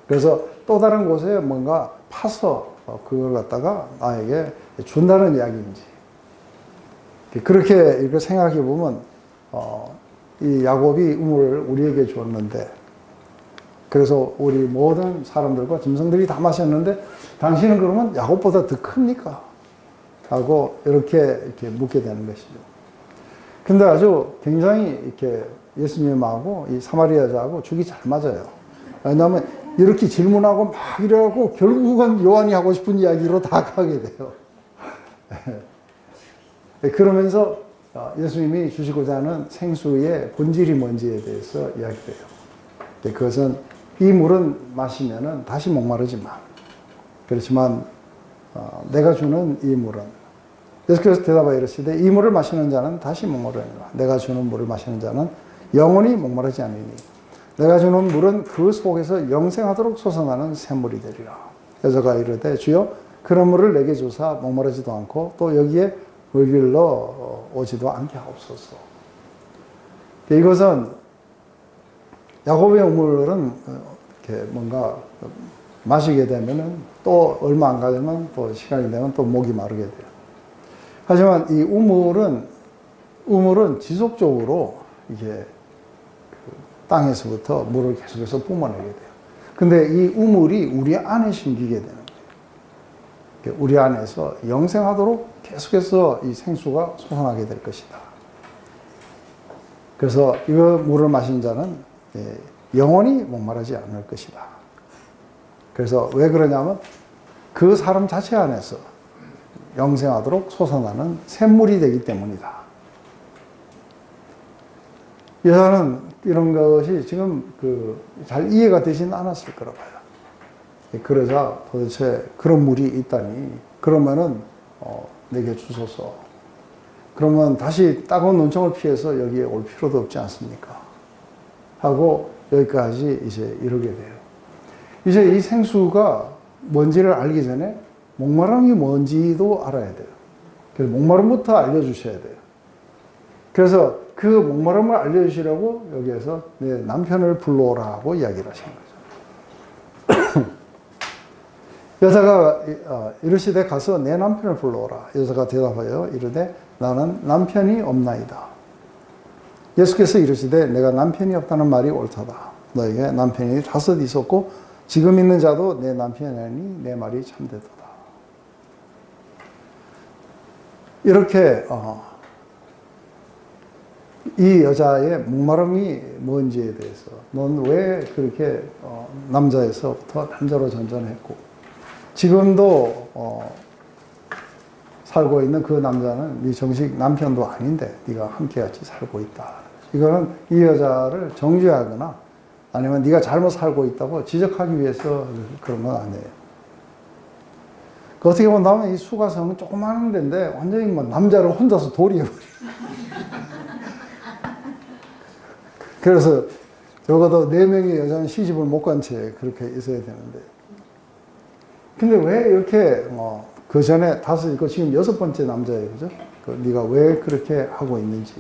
그래서 또 다른 곳에 뭔가 파서 그걸 갖다가 나에게 준다는 이야기인지 그렇게 이렇게 생각해 보면 이 야곱이 우물을 우리에게 주었는데 그래서 우리 모든 사람들과 짐승들이 다 마셨는데 당신은 그러면 야곱보다 더 큽니까? 하고 이렇게 묻게 되는 것이죠. 근데 아주 굉장히 이렇게 예수님하고 이 사마리아 여자하고 죽이 잘 맞아요. 왜냐하면 이렇게 질문하고 막 이래갖고 결국은 요한이 하고 싶은 이야기로 다 가게 돼요. 그러면서 예수님이 주시고자 하는 생수의 본질이 뭔지에 대해서 이야기해요. 그것은 이 물은 마시면은 다시 목마르지만 그렇지만 내가 주는 이 물은 예수께서 대답하여 이르시되 이 물을 마시는 자는 다시 목마르니라. 내가 주는 물을 마시는 자는 영원히 목마르지 않으니 내가 주는 물은 그 속에서 영생하도록 솟아나는 샘물이 되리라. 여자가 이르되 주여 그런 물을 내게 주사 목마르지도 않고 또 여기에 물길로 오지도 않게 하옵소서. 이것은 야곱의 우물은 이렇게 뭔가 마시게 되면은 또 얼마 안 가면 또 시간이 되면 또 목이 마르게 돼요. 하지만 이 우물은 지속적으로 이게 땅에서부터 물을 계속해서 뿜어내게 돼요. 근데 이 우물이 우리 안에 심기게 되는 거예요. 우리 안에서 영생하도록 계속해서 이 생수가 솟아나게 될 것이다. 그래서 이 물을 마신 자는 영원히 목마르지 않을 것이다. 그래서 왜 그러냐면 그 사람 자체 안에서 영생하도록 솟아나는 샘물이 되기 때문이다. 여자는 이런 것이 지금 잘 이해가 되지는 않았을 거라 봐요. 그러자 도대체 그런 물이 있다니 그러면은 내게 주소서. 그러면 다시 따가운 논청을 피해서 여기에 올 필요도 없지 않습니까? 하고 여기까지 이제 이르게 돼요. 이제 이 생수가 뭔지를 알기 전에 목마름이 뭔지도 알아야 돼요. 그래서 목마름부터 알려주셔야 돼요. 그래서 그 목마름을 알려주시려고 여기에서 내 남편을 불러오라고 이야기를 하신 거죠. 여자가 이르시되 가서 내 남편을 불러오라. 여자가 대답하여 이르되 나는 남편이 없나이다. 예수께서 이르시되 내가 남편이 없다는 말이 옳다다. 너에게 남편이 5 있었고 지금 있는 자도 내 남편이니 내 말이 참되도다. 이렇게 이 여자의 목마름이 뭔지에 대해서, 넌 왜 그렇게 남자에서부터 남자로 전전했고 지금도 살고 있는 그 남자는 네 정식 남편도 아닌데 네가 함께 같이 살고 있다. 이거는 이 여자를 정죄하거나 아니면 네가 잘못 살고 있다고 지적하기 위해서 그런 건 아니에요. 어떻게 본다면 이 수가성은 조그마한 데인데 완전히 뭐 남자를 혼자서 도리해버려. 그래서 적어도 4명의 여자는 시집을 못 간 채 그렇게 있어야 되는데. 근데 왜 이렇게 그 전에 5, 지금 6번째 남자예요, 그죠? 네가 왜 그렇게 하고 있는지.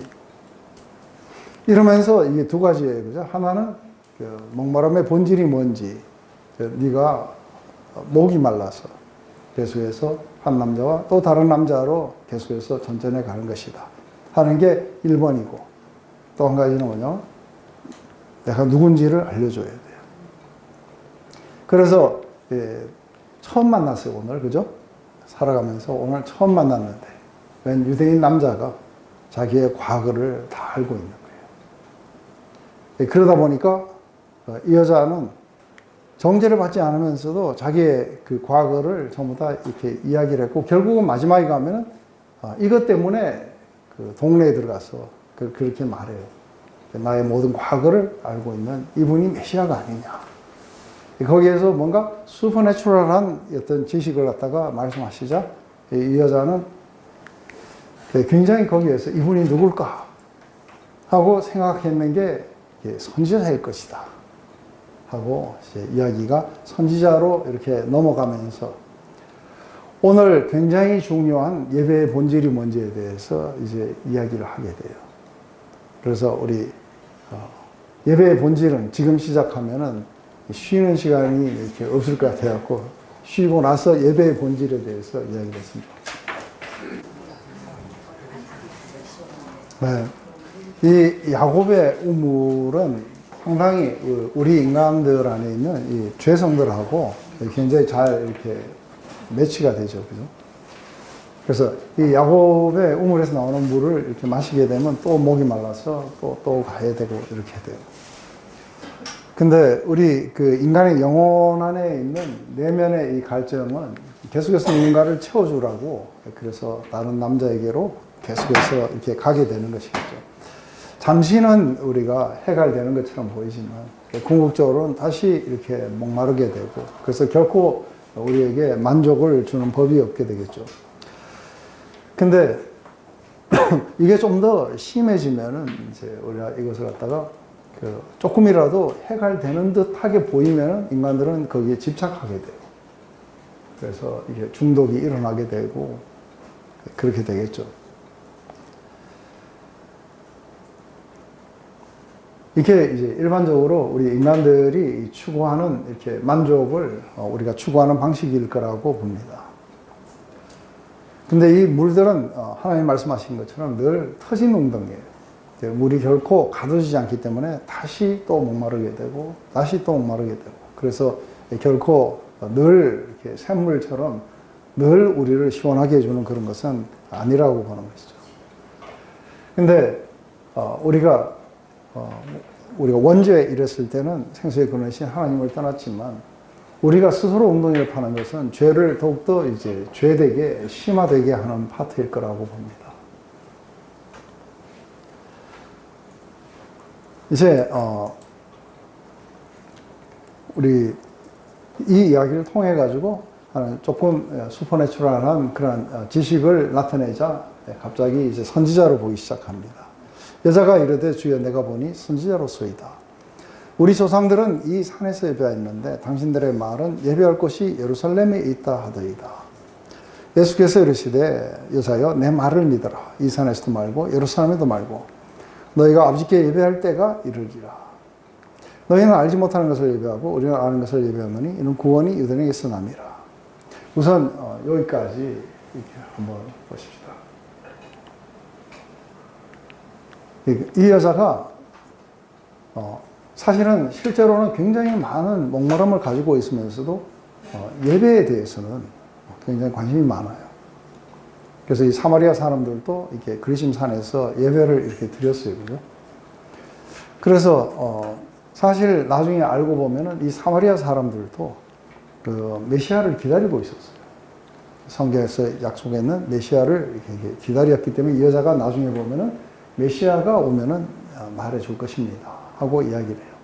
이러면서 이게 2가지예요, 그죠? 하나는 목마름의 본질이 뭔지. 네가 목이 말라서 계속해서 한 남자와 또 다른 남자로 계속해서 전전해 가는 것이다 하는 게 1번이고, 또 한 가지는 뭐냐? 내가 누군지를 알려줘야 돼요. 그래서 처음 만났어요, 오늘. 그죠? 살아가면서 오늘 처음 만났는데 웬 유대인 남자가 자기의 과거를 다 알고 있는 거예요. 그러다 보니까 이 여자는 정죄를 받지 않으면서도 자기의 그 과거를 전부 다 이렇게 이야기를 했고, 결국은 마지막에 가면은 이것 때문에 그 동네에 들어가서 그렇게 말해요. 나의 모든 과거를 알고 있는 이분이 메시아가 아니냐. 거기에서 뭔가 슈퍼내추럴한 어떤 지식을 갖다가 말씀하시자 이 여자는 굉장히 거기에서 이분이 누굴까 하고 생각했는 게 선지자일 것이다 하고 이제 이야기가 선지자로 이렇게 넘어가면서 오늘 굉장히 중요한 예배의 본질이 뭔지에 대해서 이제 이야기를 하게 돼요. 그래서 우리 예배의 본질은 지금 시작하면은 쉬는 시간이 이렇게 없을 것 같아갖고 쉬고 나서 예배의 본질에 대해서 이야기를 했습니다. 네. 이 야곱의 우물은 상당히 우리 인간들 안에 있는 이 죄성들하고 굉장히 잘 이렇게 매치가 되죠. 그죠? 그래서 이 야곱의 우물에서 나오는 물을 이렇게 마시게 되면 또 목이 말라서 또 가야 되고 이렇게 돼요. 근데 우리 그 인간의 영혼 안에 있는 내면의 이 갈증은 계속해서 누군가를 채워주라고, 그래서 다른 남자에게로 계속해서 이렇게 가게 되는 것이겠죠. 잠시는 우리가 해갈되는 것처럼 보이지만 궁극적으로는 다시 이렇게 목마르게 되고, 그래서 결코 우리에게 만족을 주는 법이 없게 되겠죠. 근데 이게 좀 더 심해지면은 이제 우리가 이것을 갖다가 조금이라도 해갈되는 듯하게 보이면은 인간들은 거기에 집착하게 돼요. 그래서 이게 중독이 일어나게 되고 그렇게 되겠죠. 이게 이제 일반적으로 우리 인간들이 추구하는 이렇게 만족을 우리가 추구하는 방식일 거라고 봅니다. 근데 이 물들은 하나님 말씀하신 것처럼 늘 터진 웅덩이에요. 물이 결코 가두지 않기 때문에 다시 또 목마르게 되고 다시 또 목마르게 되고, 그래서 결코 늘 이렇게 샘물처럼 늘 우리를 시원하게 해주는 그런 것은 아니라고 보는 것이죠. 근데 우리가 원죄에 이랬을 때는 생수의 근원이신 하나님을 떠났지만 우리가 스스로 웅덩이를 파는 것은 죄를 더욱더 이제 죄되게 심화되게 하는 파트일 거라고 봅니다. 이제 우리 이 이야기를 통해 가지고 조금 슈퍼내추럴한 그런 지식을 나타내자 갑자기 이제 선지자로 보기 시작합니다. 여자가 이르되 주여 내가 보니 선지자로소이다. 우리 조상들은 이 산에서 예배하였는데 당신들의 말은 예배할 곳이 예루살렘에 있다 하더이다. 예수께서 이르시되 여자여 내 말을 믿어라. 이 산에서도 말고 예루살렘에도 말고 너희가 아버지께 예배할 때가 이르리라. 너희는 알지 못하는 것을 예배하고 우리는 아는 것을 예배하노니 이는 구원이 유대인에게서 남이라. 우선 여기까지 이렇게 한번 보십시다. 이 여자가 사실은 실제로는 굉장히 많은 목마름을 가지고 있으면서도 예배에 대해서는 굉장히 관심이 많아요. 그래서 이 사마리아 사람들도 이렇게 그리심 산에서 예배를 이렇게 드렸어요. 그죠? 그래서 사실 나중에 알고 보면은 이 사마리아 사람들도 그 메시아를 기다리고 있었어요. 성경에서 약속했는 메시아를 이렇게 기다렸기 때문에 이 여자가 나중에 보면은 메시아가 오면은 말해 줄 것입니다 하고 이야기를 해요.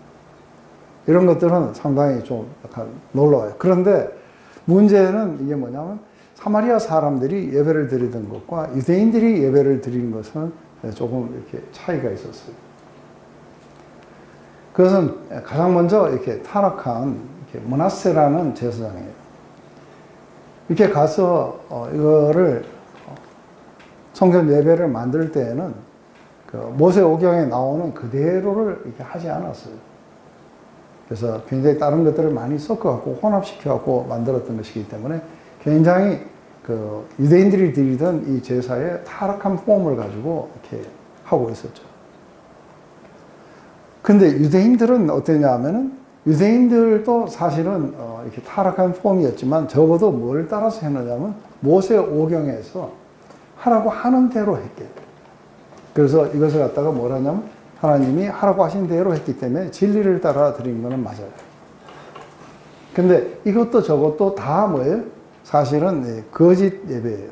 이런 것들은 상당히 좀 약간 놀라워요. 그런데 문제는 이게 뭐냐면 사마리아 사람들이 예배를 드리던 것과 유대인들이 예배를 드리는 것은 조금 이렇게 차이가 있었어요. 그것은 가장 먼저 이렇게 타락한 이렇게 므낫세라는 제사장이에요. 이렇게 가서 이거를 성전 예배를 만들 때에는 그 모세오경에 나오는 그대로를 이렇게 하지 않았어요. 그래서 굉장히 다른 것들을 많이 섞어갖고 혼합시켜갖고 만들었던 것이기 때문에 굉장히 그 유대인들이 드리던 이 제사의 타락한 폼을 가지고 이렇게 하고 있었죠. 근데 유대인들은 어땠냐 하면은 유대인들도 사실은 이렇게 타락한 폼이었지만 적어도 뭘 따라서 했느냐면 모세오경에서 하라고 하는 대로 했게. 그래서 이것을 갖다가 뭘 하냐면 하나님이 하라고 하신 대로 했기 때문에 진리를 따라 드린 거는 맞아요. 근데 이것도 저것도 다 뭐예요? 사실은 거짓 예배예요.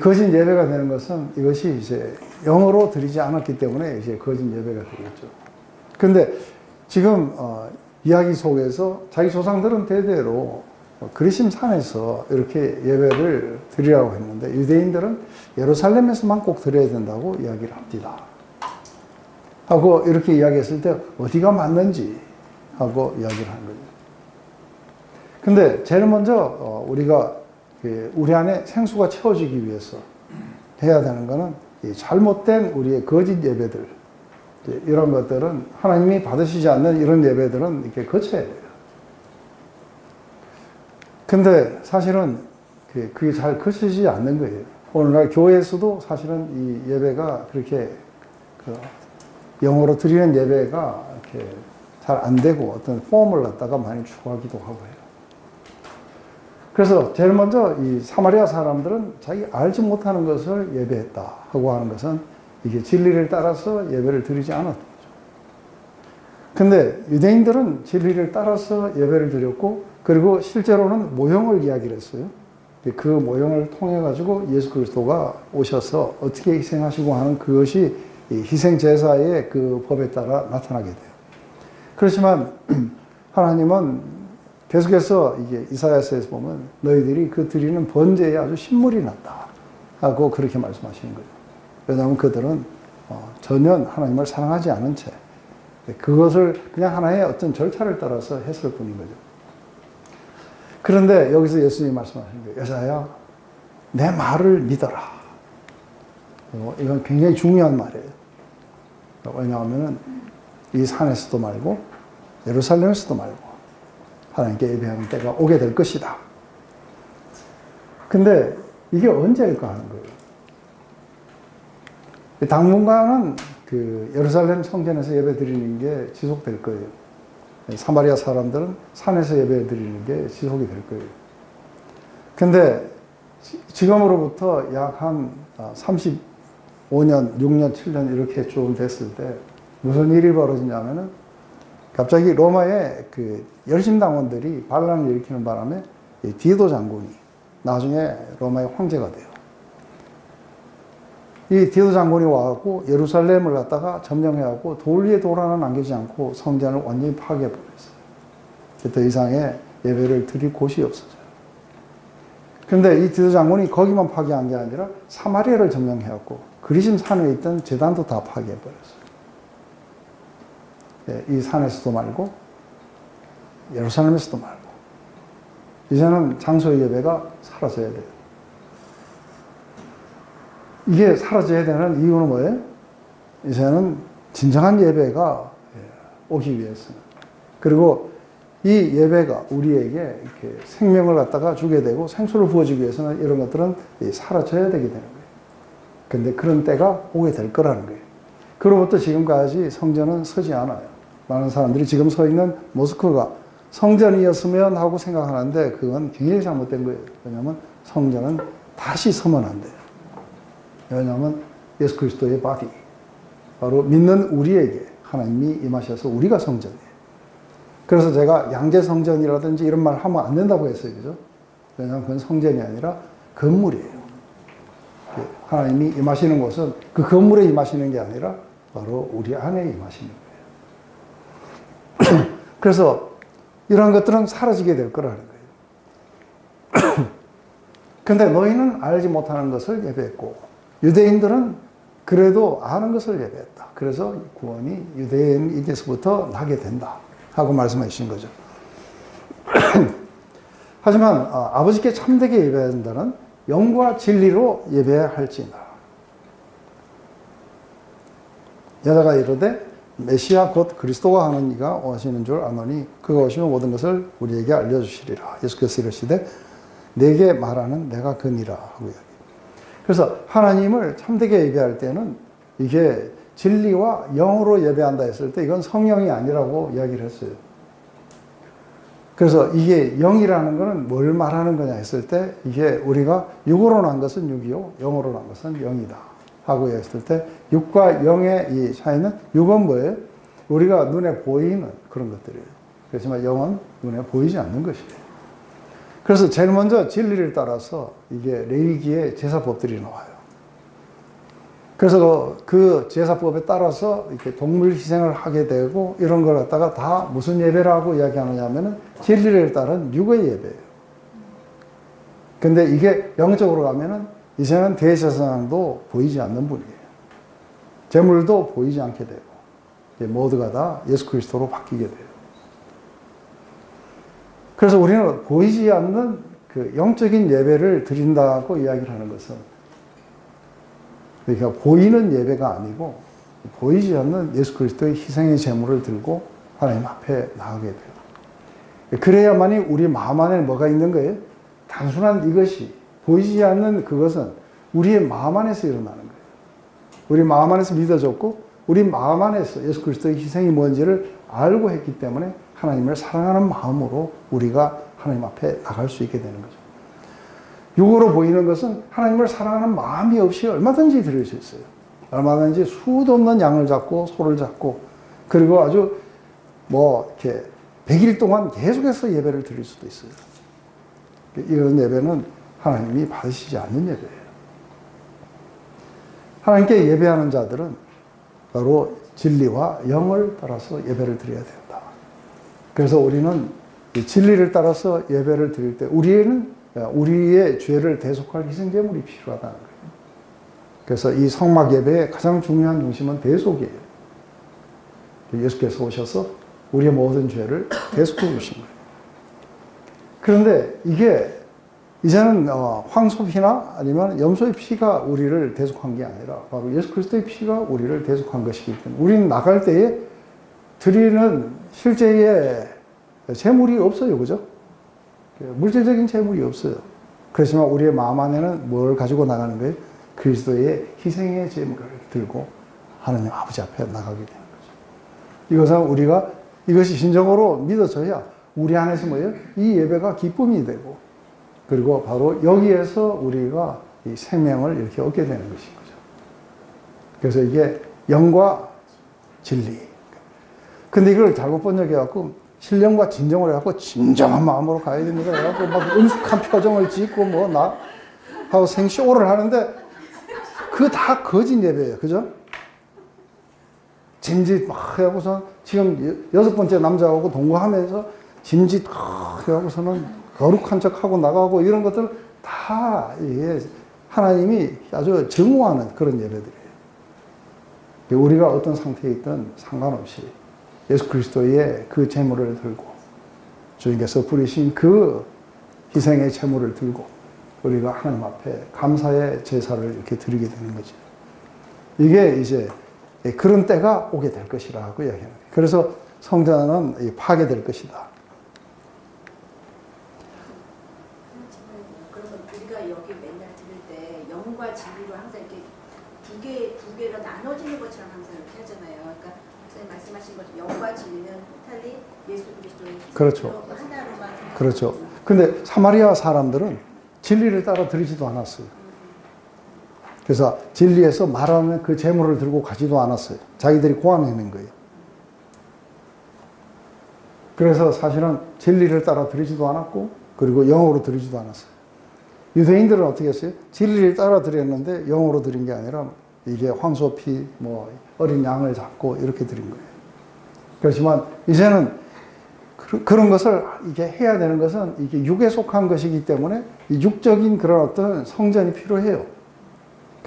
거짓 예배가 되는 것은 이것이 이제 영어로 드리지 않았기 때문에 이제 거짓 예배가 되겠죠. 근데 지금 이야기 속에서 자기 조상들은 대대로 그리심 산에서 이렇게 예배를 드리라고 했는데 유대인들은 예루살렘에서만 꼭 드려야 된다고 이야기를 합니다. 하고 이렇게 이야기했을 때 어디가 맞는지 하고 이야기를 한 거죠. 근데 제일 먼저 우리가 우리 안에 생수가 채워지기 위해서 해야 되는 거는 잘못된 우리의 거짓 예배들, 이런 것들은 하나님이 받으시지 않는 이런 예배들은 이렇게 거쳐야 돼요. 근데 사실은 그게 잘 거쳐지지 않는 거예요. 오늘날 교회에서도 사실은 이 예배가 그렇게 영어로 드리는 예배가 이렇게 잘 안 되고 어떤 폼을 갖다가 많이 추구하기도 하고 해요. 그래서 제일 먼저 이 사마리아 사람들은 자기 알지 못하는 것을 예배했다 하고 하는 것은 이게 진리를 따라서 예배를 드리지 않았던 거죠. 근데 유대인들은 진리를 따라서 예배를 드렸고 그리고 실제로는 모형을 이야기를 했어요. 그 모형을 통해 가지고 예수 그리스도가 오셔서 어떻게 희생하시고 하는 그것이 희생 제사의 그 법에 따라 나타나게 돼요. 그렇지만 하나님은 계속해서 이게 이사야서에서 보면 너희들이 그 드리는 번제에 아주 신물이 났다 하고 그렇게 말씀하시는 거죠. 왜냐하면 그들은 전혀 하나님을 사랑하지 않은 채 그것을 그냥 하나의 어떤 절차를 따라서 했을 뿐인 거죠. 그런데 여기서 예수님이 말씀하시는 거예요. 여자야, 내 말을 믿어라. 이건 굉장히 중요한 말이에요. 왜냐하면 이 산에서도 말고 예루살렘에서도 말고 하나님께 예배하는 때가 오게 될 것이다. 근데 이게 언제일까 하는 거예요. 당분간은 그 예루살렘 성전에서 예배 드리는 게 지속될 거예요. 사마리아 사람들은 산에서 예배 드리는 게 지속이 될 거예요. 근데 지금으로부터 약 한 35년, 6년, 7년 이렇게 좀 됐을 때 무슨 일이 벌어지냐면은 갑자기 로마의 그 열심당원들이 반란을 일으키는 바람에 이 디도 장군이 나중에 로마의 황제가 돼요. 이 디도 장군이 와갖고 예루살렘을 갖다가 점령해갖고 돌 위에 돌 하나 남기지 않고 성전을 완전히 파괴해버렸어요. 더 이상의 예배를 드릴 곳이 없어져요. 근데 이 디도 장군이 거기만 파괴한 게 아니라 사마리아를 점령해갖고 그리심 산에 있던 제단도 다 파괴해버렸어요. 이 산에서도 말고 예루살렘에서도 말고 이제는 장소의 예배가 사라져야 돼요. 이게 사라져야 되는 이유는 뭐예요? 이제는 진정한 예배가 오기 위해서는 그리고 이 예배가 우리에게 이렇게 생명을 갖다가 주게 되고 생수를 부어주기 위해서는 이런 것들은 사라져야 되게 되는 거예요. 근데 그런 때가 오게 될 거라는 거예요. 그로부터 지금까지 성전은 서지 않아요. 많은 사람들이 지금 서 있는 모스크가 성전이었으면 하고 생각하는데 그건 굉장히 잘못된 거예요. 왜냐하면 성전은 다시 서면 안 돼요. 왜냐하면 예수 그리스도의 바디, 바로 믿는 우리에게 하나님이 임하셔서 우리가 성전이에요. 그래서 제가 양재 성전이라든지 이런 말 하면 안 된다고 했어요. 그죠? 왜냐하면 그건 성전이 아니라 건물이에요. 하나님이 임하시는 곳은 그 건물에 임하시는 게 아니라 바로 우리 안에 임하시는 거예요. 그래서 이러한 것들은 사라지게 될 거라는 거예요. 근데 너희는 알지 못하는 것을 예배했고 유대인들은 그래도 아는 것을 예배했다. 그래서 구원이 유대인에게서부터 나게 된다 하고 말씀해 주신 거죠. 하지만 아버지께 참되게 예배한다는 영과 진리로 예배해야 할지니라. 여자가 이르되 메시아 곧 그리스도가 하는 이가 오시는 줄 아노니 그가 오시면 모든 것을 우리에게 알려주시리라. 예수께서 이르시되 내게 말하는 내가 그니라 하고 이야기. 그래서 하나님을 참되게 예배할 때는 이게 진리와 영으로 예배한다 했을 때 이건 성령이 아니라고 이야기를 했어요. 그래서 이게 영이라는 것은 뭘 말하는 거냐 했을 때 이게 우리가 육으로 난 것은 육이요 영으로 난 것은 영이다 하고 했을 때 육과 영의 이 차이는 육은 뭐예요? 우리가 눈에 보이는 그런 것들이에요. 그렇지만 영은 눈에 보이지 않는 것이에요. 그래서 제일 먼저 진리를 따라서 이게 레위기의 제사법들이 나와요. 그래서 그 제사법에 따라서 이렇게 동물 희생을 하게 되고 이런 걸 갖다가 다 무슨 예배라고 이야기하느냐 하면은 진리를 따른 육의 예배예요. 근데 이게 영적으로 가면은 이제는 대제사장도 보이지 않는 분이에요. 제물도 보이지 않게 되고 모두가 다 예수 그리스도로 바뀌게 돼요. 그래서 우리는 보이지 않는 그 영적인 예배를 드린다고 이야기를 하는 것은 그러니까 보이는 예배가 아니고 보이지 않는 예수 그리스도의 희생의 제물을 들고 하나님 앞에 나가게 돼요. 그래야만이 우리 마음 안에 뭐가 있는 거예요? 단순한 이것이 보이지 않는 그것은 우리의 마음 안에서 일어나는 거예요. 우리 마음 안에서 믿어졌고 우리 마음 안에서 예수 그리스도의 희생이 뭔지를 알고 했기 때문에 하나님을 사랑하는 마음으로 우리가 하나님 앞에 나갈 수 있게 되는 거죠. 육으로 보이는 것은 하나님을 사랑하는 마음이 없이 얼마든지 드릴 수 있어요. 얼마든지 수도 없는 양을 잡고 소를 잡고 그리고 아주 뭐 이렇게 100일 동안 계속해서 예배를 드릴 수도 있어요. 이런 예배는 하나님이 받으시지 않는 예배예요. 하나님께 예배하는 자들은 바로 진리와 영을 따라서 예배를 드려야 된다. 그래서 우리는 진리를 따라서 예배를 드릴 때 우리의 죄를 대속할 희생제물이 필요하다는 거예요. 그래서 이 성막 예배의 가장 중요한 중심은 대속이에요. 예수께서 오셔서 우리의 모든 죄를 대속해 주신 거예요. 그런데 이게 이제는 황소피나 아니면 염소의 피가 우리를 대속한 게 아니라 바로 예수 그리스도의 피가 우리를 대속한 것이기 때문에 우리는 나갈 때에 드리는 실제의 재물이 없어요. 그죠? 물질적인 재물이 없어요. 그렇지만 우리의 마음 안에는 뭘 가지고 나가는 거예요? 그리스도의 희생의 재물을 들고 하나님 아버지 앞에 나가게 되는 거죠. 이것은 우리가 이것이 진정으로 믿어져야 우리 안에서 뭐예요? 이 예배가 기쁨이 되고 그리고 바로 여기에서 우리가 이 생명을 이렇게 얻게 되는 것인 거죠. 그래서 이게 영과 진리. 근데 이걸 잘못 번역해갖고 신령과 진정을 해갖고 진정한 마음으로 가야 되는 거야. 해갖고 막 음숙한 표정을 짓고 뭐 나 하고 생쇼를 하는데 그거 다 거짓 예배예요. 그죠? 짐짓 막 해갖고서 지금 6번째 남자하고 동거하면서 짐짓 해갖고서는 거룩한 척하고 나가고 이런 것들 다 이게 하나님이 아주 증오하는 그런 예배들이에요. 우리가 어떤 상태에 있든 상관없이 예수 그리스도의 그 제물을 들고 주님께서 부리신 그 희생의 제물을 들고 우리가 하나님 앞에 감사의 제사를 이렇게 드리게 되는 거죠. 이게 이제 그런 때가 오게 될 것이라고 이야기합니다. 그래서 성전은 파괴될 것이다. 그러면 우리가 여기 맨날 들을 때 영과 진리로 항상 이렇게 두 개로 나눠지는 것처럼 항상 이렇게 거죠. 영과 진리는 토탈리 예수 그리스도의 그렇죠. 하나로만. 그렇죠. 근데 사마리아 사람들은 진리를 따라 드리지도 않았어요. 그래서 진리에서 말하는 그 재물을 들고 가지도 않았어요. 자기들이 고안해낸 거예요. 그래서 사실은 진리를 따라 드리지도 않았고, 그리고 영으로 드리지도 않았어요. 유대인들은 어떻게 했어요? 진리를 따라 드렸는데 영으로 드린 게 아니라 이게 황소피, 뭐 어린 양을 잡고 이렇게 드린 거예요. 그렇지만 이제는 그런 것을 이게 해야 되는 것은 이게 육에 속한 것이기 때문에 이 육적인 그런 어떤 성전이 필요해요.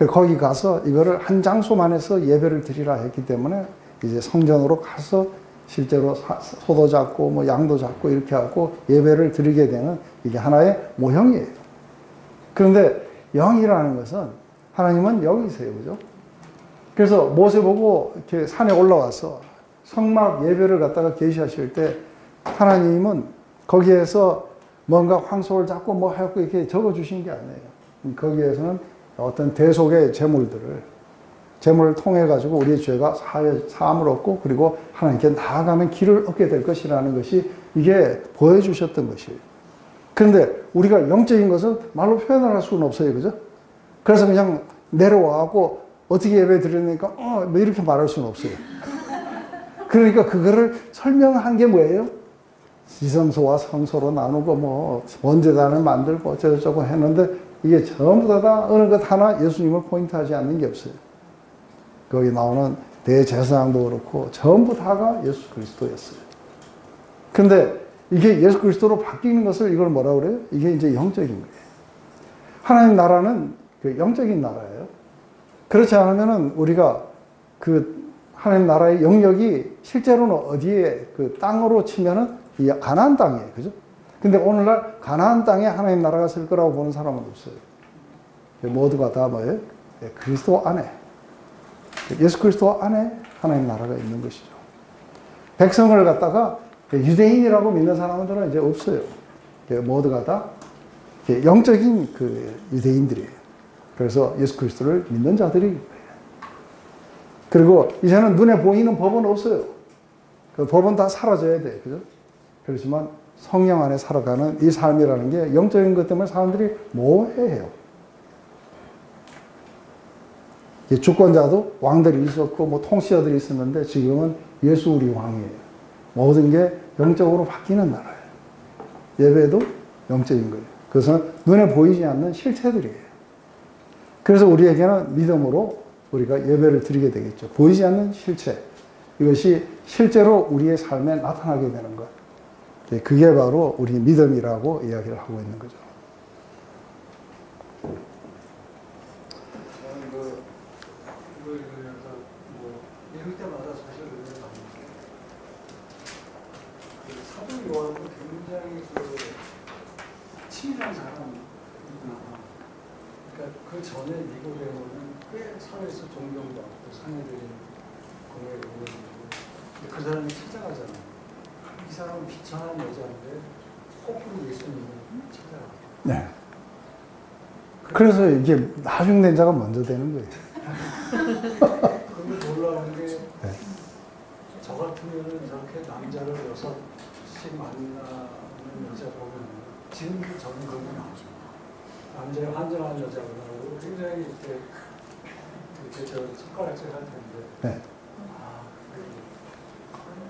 거기 가서 이거를 한 장소만 해서 예배를 드리라 했기 때문에 이제 성전으로 가서 실제로 소도 잡고 뭐 양도 잡고 이렇게 하고 예배를 드리게 되는 이게 하나의 모형이에요. 그런데 영이라는 것은 하나님은 영이세요. 그죠? 그래서 모세 보고 이렇게 산에 올라와서 성막 예배를 갖다가 계시하실 때 하나님은 거기에서 뭔가 황소를 잡고 뭐 하고 이렇게 적어 주신 게 아니에요. 거기에서는 어떤 대속의 재물을 통해 가지고 우리의 죄가 사함을 얻고 그리고 하나님께 나아가는 길을 얻게 될 것이라는 것이 이게 보여주셨던 것이에요. 그런데 우리가 영적인 것은 말로 표현을 할 수는 없어요. 그죠? 그래서 그냥 내려와갖고 어떻게 예배 드리니까 뭐 이렇게 말할 수는 없어요. 그러니까 그거를 설명한 게 뭐예요? 지성소와 성소로 나누고 뭐 원제단을 만들고 어쩌고저쩌고 했는데 이게 전부 다 어느 것 하나 예수님을 포인트하지 않는 게 없어요. 거기 나오는 대제사장도 그렇고 전부 다가 예수 그리스도였어요. 근데 이게 예수 그리스도로 바뀌는 것을 이걸 뭐라 그래요? 이게 이제 영적인 거예요. 하나님 나라는 그 영적인 나라예요. 그렇지 않으면은 우리가 그 하나님 나라의 영역이 실제로는 어디에 그 땅으로 치면은 이 가나안 땅이에요. 그죠? 근데 오늘날 가나안 땅에 하나님 나라가 쓸 거라고 보는 사람은 없어요. 모두가 다 뭐예요? 그리스도 안에. 예수 그리스도 안에 하나님 나라가 있는 것이죠. 백성을 갖다가 유대인이라고 믿는 사람들은 이제 없어요. 모두가 다 영적인 그 유대인들이에요. 그래서 예수 그리스도를 믿는 자들이 그리고 이제는 눈에 보이는 법은 없어요. 그 법은 다 사라져야 돼요. 그죠? 그렇지만 성령 안에 살아가는 이 삶이라는 게 영적인 것 때문에 사람들이 모호해해요. 주권자도 왕들이 있었고 뭐 통치자들이 있었는데 지금은 예수 우리 왕이에요. 모든 게 영적으로 바뀌는 나라예요. 예배도 영적인 거예요. 그것은 눈에 보이지 않는 실체들이에요. 그래서 우리에게는 믿음으로 우리가 예배를 드리게 되겠죠. 보이지 않는 실체. 이것이 실제로 우리의 삶에 나타나게 되는 것. 그게 바로 우리 믿음이라고 이야기를 하고 있는 거죠. 이걸 읽으면서 뭐 읽을 때마다 사실 의미가 많은데 사도 요한은 굉장히 그 치밀한 사람이구나. 그러니까 그 전에 니고데모는 꽤 사회에서 존경도 받고 상해들인 공회를 보여주고 그 사람이 찾아가잖아요. 이 사람은 비천한 여자인데 거꾸로 예수님을 찾아가. 네. 그래서 이게 나중된 자가 먼저 되는 거예요. 근데 놀라운 게 저 같으면은 저렇게 남자를 6씩 만나는 여자 보면 지금도 저는 그런 게 나오죠. 남자의 환장한 여자구나. 굉장히 이렇게 저 손가락질 할 텐데. 네.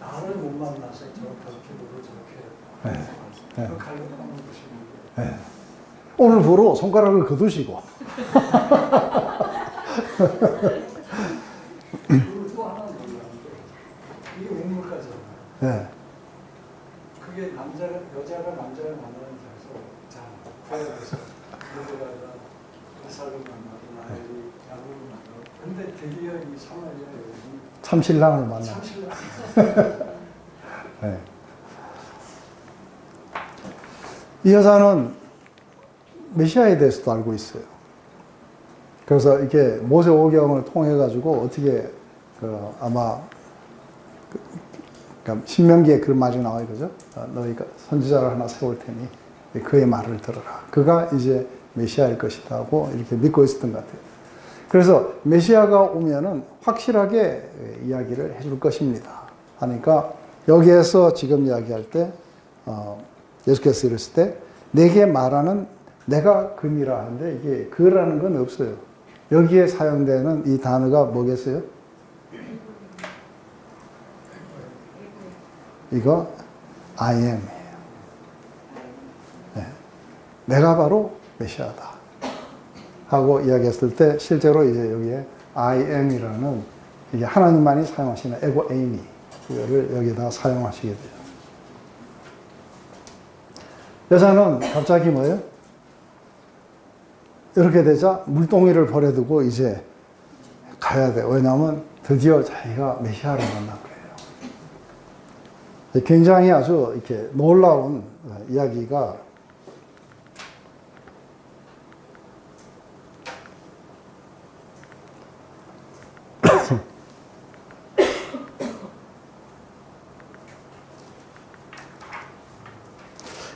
나를 못 만나서 저렇게 보고 저렇게 그 갈등하는 것입니다. 네. 오늘 부로 손가락을 거두시고. 그리고 또 하나 놀라운 게 이게 우물가잖아요. 네. 그게 여자가 남자를 만나는 데서 자, 구약에서 여자가 이삭을 만나고 나엘이 야곱을 만나고 근데 드디어 이 사마리아 여인이 참신랑을 만나. 참신랑. 네. 이 여자는 메시아에 대해서도 알고 있어요. 그래서 이렇게 모세오경을 통해 가지고 어떻게 아마 그러니까 신명기에 그런 말이 나와요, 그죠? 너희가 선지자를 하나 세울 테니 그의 말을 들어라. 그가 이제 메시아일 것이다 하고 이렇게 믿고 있었던 것 같아요. 그래서 메시아가 오면은 확실하게 이야기를 해줄 것입니다 하니까 여기에서 지금 이야기할 때 예수께서 이랬을 때 내게 말하는 내가 금이라 하는데 이게 그라는 건 없어요. 여기에 사용되는 이 단어가 뭐겠어요? 이거 I am이에요. 네. 내가 바로 메시아다 하고 이야기했을 때 실제로 이제 여기에 I am이라는 이게 하나님만이 사용하시는 에고 에이미 이거를 여기다 사용하시게 돼요. 여자는 갑자기 뭐예요? 이렇게 되자 물동이를 버려두고 이제 가야 돼. 왜냐하면 드디어 자기가 메시아를 만난 거예요. 굉장히 아주 이렇게 놀라운 이야기가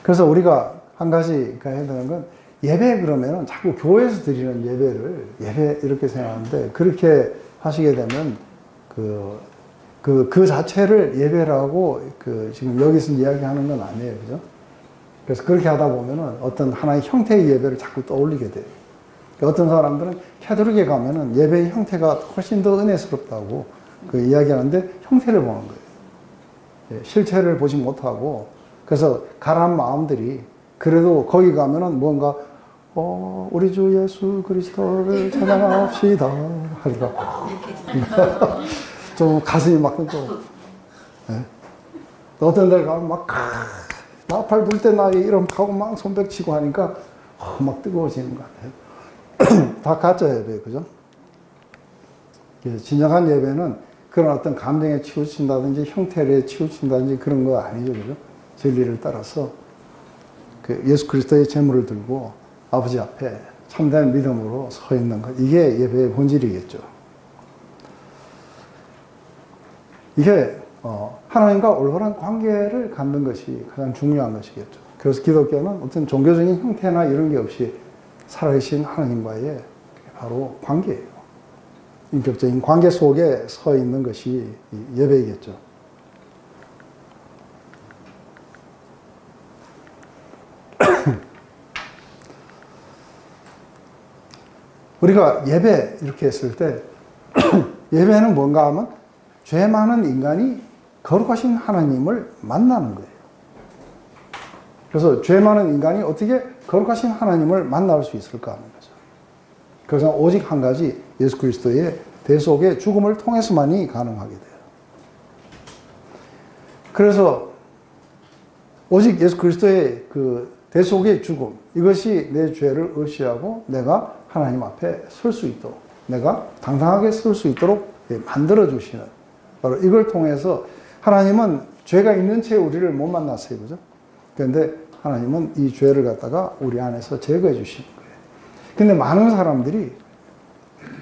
그래서 우리가 한 가지 해야 되는 건 예배 그러면은 자꾸 교회에서 드리는 예배 이렇게 생각하는데 그렇게 하시게 되면 그 자체를 예배라고 지금 여기서 이야기하는 건 아니에요. 그죠? 그래서 그렇게 하다 보면은 어떤 하나의 형태의 예배를 자꾸 떠올리게 돼요. 어떤 사람들은 캐톨릭에 가면은 예배의 형태가 훨씬 더 은혜스럽다고 이야기하는데 형태를 보는 거예요. 실체를 보지 못하고 그래서 가라한 마음들이 그래도 거기 가면은 뭔가 우리 주 예수 그리스도를 찬양합시다 하니까 좀 가슴이 막 좀 어떤 데 가면 막 나팔 불 때 나의 이름 하고 막 손뼉치고 하니까 막 뜨거워지는 것 같아요. 다 가짜 예배 그죠? 진정한 예배는 그런 어떤 감정에 치우친다든지 형태에 치우친다든지 그런 거 아니죠 그죠? 진리를 따라서 예수 그리스도의 제물을 들고 아버지 앞에 참된 믿음으로 서 있는 것 이게 예배의 본질이겠죠. 이게 하나님과 올바른 관계를 갖는 것이 가장 중요한 것이겠죠. 그래서 기독교는 어떤 종교적인 형태나 이런 게 없이 살아계신 하나님과의 바로 관계예요. 인격적인 관계 속에 서 있는 것이 예배이겠죠. 우리가 예배 이렇게 했을 때 예배는 뭔가 하면 죄 많은 인간이 거룩하신 하나님을 만나는 거예요. 그래서 죄 많은 인간이 어떻게 거룩하신 하나님을 만날 수 있을까 하는 거죠. 그래서 오직 한 가지 예수 그리스도의 대속의 죽음을 통해서만이 가능하게 돼요. 그래서 오직 예수 그리스도의 대속의 죽음 이것이 내 죄를 의시하고 내가 하나님 앞에 설 수 있도록 내가 당당하게 설 수 있도록 만들어 주시는 바로 이걸 통해서 하나님은 죄가 있는 채 우리를 못 만났어요. 그죠? 그런데 하나님은 이 죄를 갖다가 우리 안에서 제거해 주시는 거예요. 근데 많은 사람들이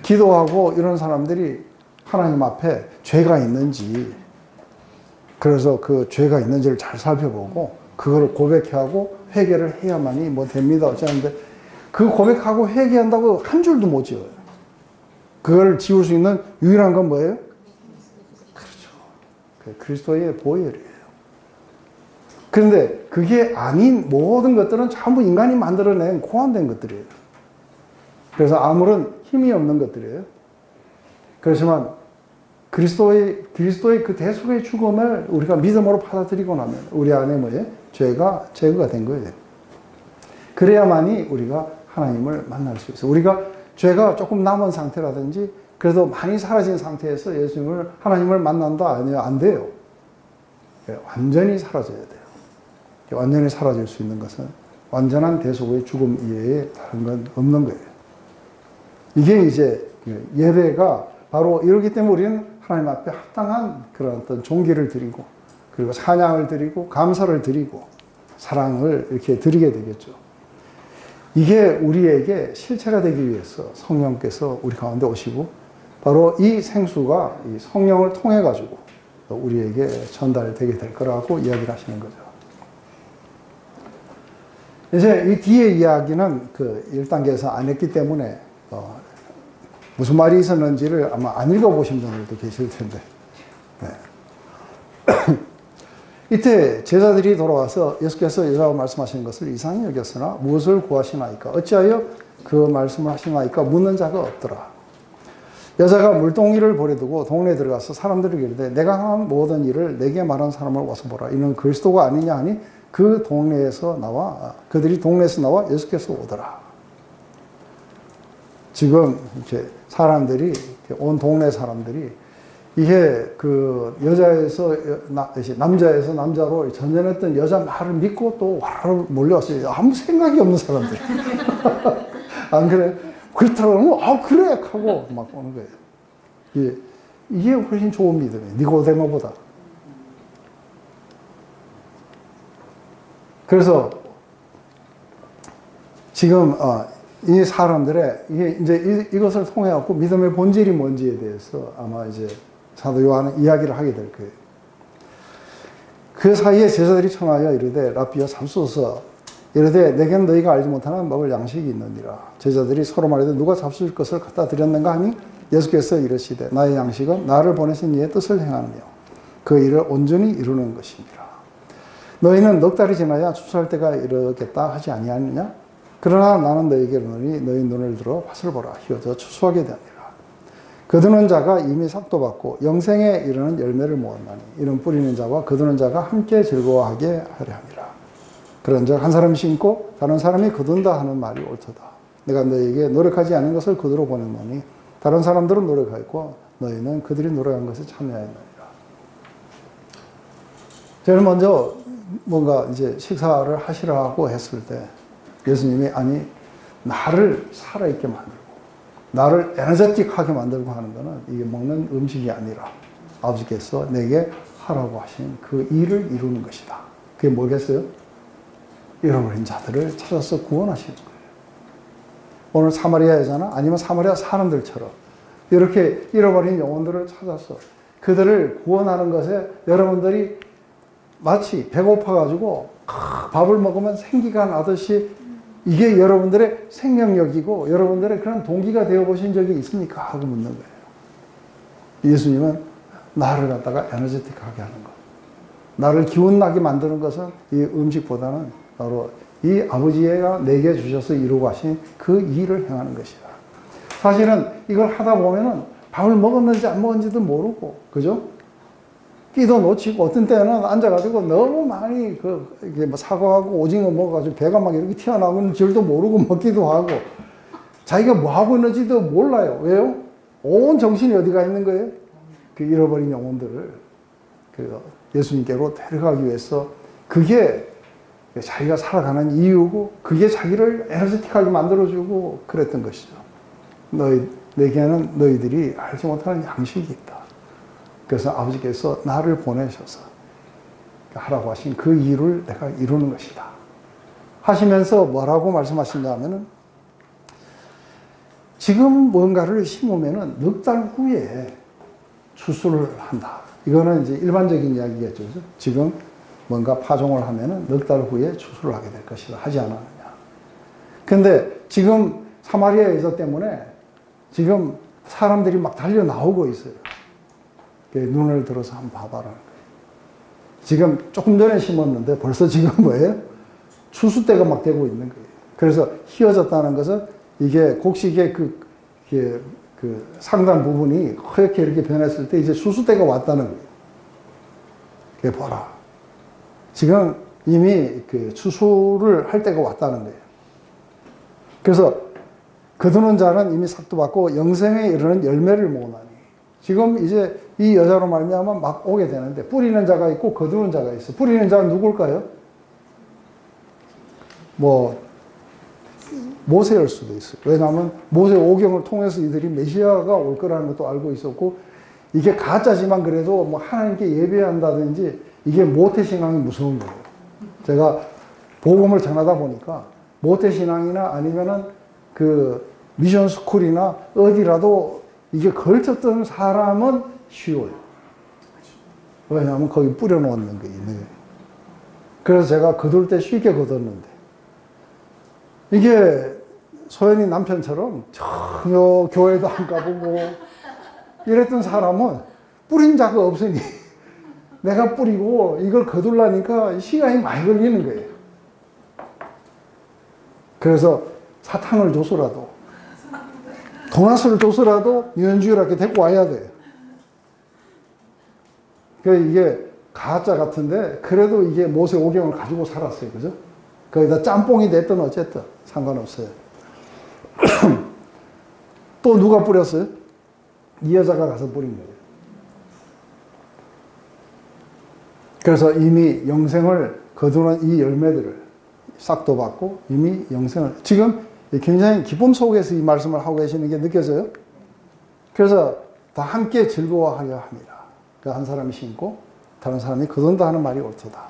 기도하고 이런 사람들이 하나님 앞에 죄가 있는지 그래서 그 죄가 있는지를 잘 살펴보고 그걸 고백하고 회개를 해야만이 뭐 됩니다. 어쩌는데 그 고백하고 회개한다고 한 줄도 못 지어요. 그걸 지울 수 있는 유일한 건 뭐예요? 그렇죠. 그리스도의 보혈이에요. 그런데 그게 아닌 모든 것들은 전부 인간이 만들어낸 고안된 것들이에요. 그래서 아무런 힘이 없는 것들이에요. 그렇지만 그리스도의 그 대속의 죽음을 우리가 믿음으로 받아들이고 나면 우리 안에 뭐예요? 죄가 제거가 된 거예요. 그래야만이 우리가 하나님을 만날 수 있어요. 우리가 죄가 조금 남은 상태라든지 그래도 많이 사라진 상태에서 하나님을 만난다 아니면 안 돼요. 완전히 사라져야 돼요. 완전히 사라질 수 있는 것은 완전한 대속의 죽음 이외에 다른 건 없는 거예요. 이게 이제 예배가 바로 이러기 때문에 우리는 하나님 앞에 합당한 그런 어떤 존귀를 드리고 그리고 찬양을 드리고 감사를 드리고 사랑을 이렇게 드리게 되겠죠. 이게 우리에게 실체가 되기 위해서 성령께서 우리 가운데 오시고 바로 이 생수가 이 성령을 통해 가지고 우리에게 전달되게 될 거라고 이야기를 하시는 거죠. 이제 이 뒤에 이야기는 1단계에서 안 했기 때문에 무슨 말이 있었는지를 아마 안 읽어보신 분들도 계실 텐데. 네. 이때 제자들이 돌아와서 예수께서 여자와 말씀하시는 것을 이상히 여겼으나 무엇을 구하시나이까? 어찌하여 그 말씀을 하시나이까? 묻는 자가 없더라. 여자가 물동이를 버려두고 동네에 들어가서 사람들에게 이르되 내가 한 모든 일을 내게 말한 사람을 와서 보라. 이는 그리스도가 아니냐 하니 그들이 동네에서 나와 예수께서 오더라. 지금 이렇게 사람들이, 온 동네 사람들이 이게 그 여자에서 남자에서 남자로 전전했던 여자 말을 믿고 또 와르르 몰려왔어요. 아무 생각이 없는 사람들. 안 그래? 그렇다고 하면 그래 하고 막 오는 거예요. 이게 훨씬 좋은 믿음이에요. 니고데모보다. 그래서 지금 이 사람들의 이제 이것을 통해 갖고 믿음의 본질이 뭔지에 대해서 아마 이제 사도 요한은 이야기를 하게 될 거예요. 그 사이에 제자들이 청하여 이르되 라비여 잡수소서. 이르되 내게는 너희가 알지 못하는 먹을 양식이 있느니라. 제자들이 서로 말하되 누가 잡수실 것을 갖다 드렸는가 하니 예수께서 이르시되 나의 양식은 나를 보내신 이의 뜻을 행하며 그 일을 온전히 이루는 것이니라. 너희는 넉 달이 지나야 추수할 때가 이르겠다 하지 아니하느냐? 그러나 나는 너희에게 이르노니 너희 눈을 들어 밭을 보라. 희어져 추수하게 되느니라. 거두는 자가 이미 삭도 받고 영생에 이르는 열매를 모았나니 이는 뿌리는 자와 거두는 자가 함께 즐거워하게 하려 함이라. 그런즉 한 사람이 심고 다른 사람이 거둔다 하는 말이 옳도다. 내가 너희에게 노력하지 않은 것을 그대로 보냈노니 다른 사람들은 노력하였고 너희는 그들이 노력한 것에 참여하였느니라. 저는 먼저 뭔가 이제 식사를 하시라고 했을 때 예수님이 아니 나를 살아있게 만들고 나를 에너제틱하게 만들고 하는 것은 이게 먹는 음식이 아니라 아버지께서 내게 하라고 하신 그 일을 이루는 것이다. 그게 뭐겠어요? 잃어버린 자들을 찾아서 구원하시는 거예요. 오늘 사마리아 여자나 아니면 사마리아 사람들처럼 이렇게 잃어버린 영혼들을 찾아서 그들을 구원하는 것에 여러분들이 마치 배고파가지고 밥을 먹으면 생기가 나듯이 이게 여러분들의 생명력이고 여러분들의 그런 동기가 되어보신 적이 있습니까? 하고 묻는 거예요. 예수님은 나를 갖다가 에너제틱하게 하는 것, 나를 기운나게 만드는 것은 이 음식보다는 바로 이 아버지가 내게 주셔서 이루고 하신 그 일을 행하는 것이다. 사실은 이걸 하다 보면은 밥을 먹었는지 안 먹었는지도 모르고, 그죠? 끼도 놓치고, 어떤 때는 앉아가지고 너무 많이 이게 뭐 사과하고 오징어 먹어가지고 배가 막 이렇게 튀어나오는 줄도 모르고 먹기도 하고, 자기가 뭐 하고 있는지도 몰라요. 왜요? 온 정신이 어디가 있는 거예요? 그 잃어버린 영혼들을 예수님께로 데려가기 위해서 그게 자기가 살아가는 이유고 그게 자기를 에너제틱하게 만들어주고 그랬던 것이죠. 내게는 너희들이 알지 못하는 양식이 있다. 그래서 아버지께서 나를 보내셔서 하라고 하신 그 일을 내가 이루는 것이다. 하시면서 뭐라고 말씀하시냐면은 지금 뭔가를 심으면은 넉 달 후에 추수를 한다. 이거는 이제 일반적인 이야기겠죠. 그죠? 지금 뭔가 파종을 하면은 넉 달 후에 추수를 하게 될 것이다. 하지 않았느냐. 근데 지금 사마리아 여자 때문에 지금 사람들이 막 달려 나오고 있어요. 눈을 들어서 한번 봐봐라는 거예요. 지금 조금 전에 심었는데 벌써 지금 뭐예요? 추수 때가 막 되고 있는 거예요. 그래서 휘어졌다는 것은 이게 곡식의 그 상단 부분이 허옇게 이렇게 변했을 때 이제 추수 때가 왔다는 거예요. 그게 보라. 지금 이미 그 추수를 할 때가 왔다는 거예요. 그래서 거두는 자는 이미 삭도 받고 영생에 이르는 열매를 모으나니 지금 이제 이 여자로 말미암아 막 오게 되는데 뿌리는 자가 있고 거두는 자가 있어. 뿌리는 자는 누굴까요? 뭐 모세일 수도 있어요. 왜냐하면 모세 오경을 통해서 이들이 메시아가 올 거라는 것도 알고 있었고 이게 가짜지만 그래도 뭐 하나님께 예배한다든지 이게 모태신앙이 무서운 거예요. 제가 복음을 전하다 보니까 모태신앙이나 아니면은 그 미션 스쿨이나 어디라도 이게 걸쳤던 사람은 쉬워요. 왜냐하면 거기 뿌려놓는 게 있는 거예요. 그래서 제가 거둘 때 쉽게 거뒀는데 이게 소연이 남편처럼 전혀 교회도 안 가보고 이랬던 사람은 뿌린 자가 없으니 내가 뿌리고 이걸 거둘라니까 시간이 많이 걸리는 거예요. 그래서 사탕을 줘서라도 도넛을 줘서라도 유년주일학교 데리고 와야 돼요. 이게 가짜 같은데 그래도 이게 모세 오경을 가지고 살았어요. 그죠? 거기다 짬뽕이 됐든 어쨌든 상관없어요. 또 누가 뿌렸어요? 이 여자가 가서 뿌린 거예요. 그래서 이미 영생을 거두는 이 열매들을 싹도 받고 이미 영생을 지금 굉장히 기쁨 속에서 이 말씀을 하고 계시는 게 느껴져요. 그래서 다 함께 즐거워하려 합니다. 그 한 사람이 심고 다른 사람이 거둔다 하는 말이 옳도다.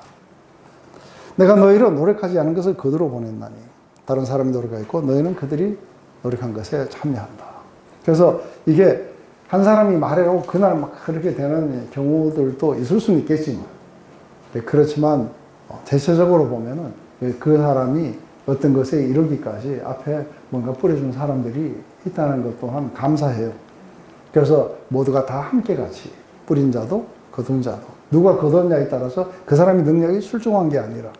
내가 너희를 노력하지 않은 것을 거두러 보냈나니 다른 사람이 노력하였고 너희는 그들이 노력한 것에 참여한다. 그래서 이게 한 사람이 말해라고 그날 막 그렇게 되는 경우들도 있을 수는 있겠지만 그렇지만 대체적으로 보면은 그 사람이 어떤 것에 이르기까지 앞에 뭔가 뿌려준 사람들이 있다는 것 또한 감사해요. 그래서 모두가 다 함께 같이 뿌린 자도 거둔 자도 누가 거뒀냐에 따라서 그 사람의 능력이 출중한 게 아니라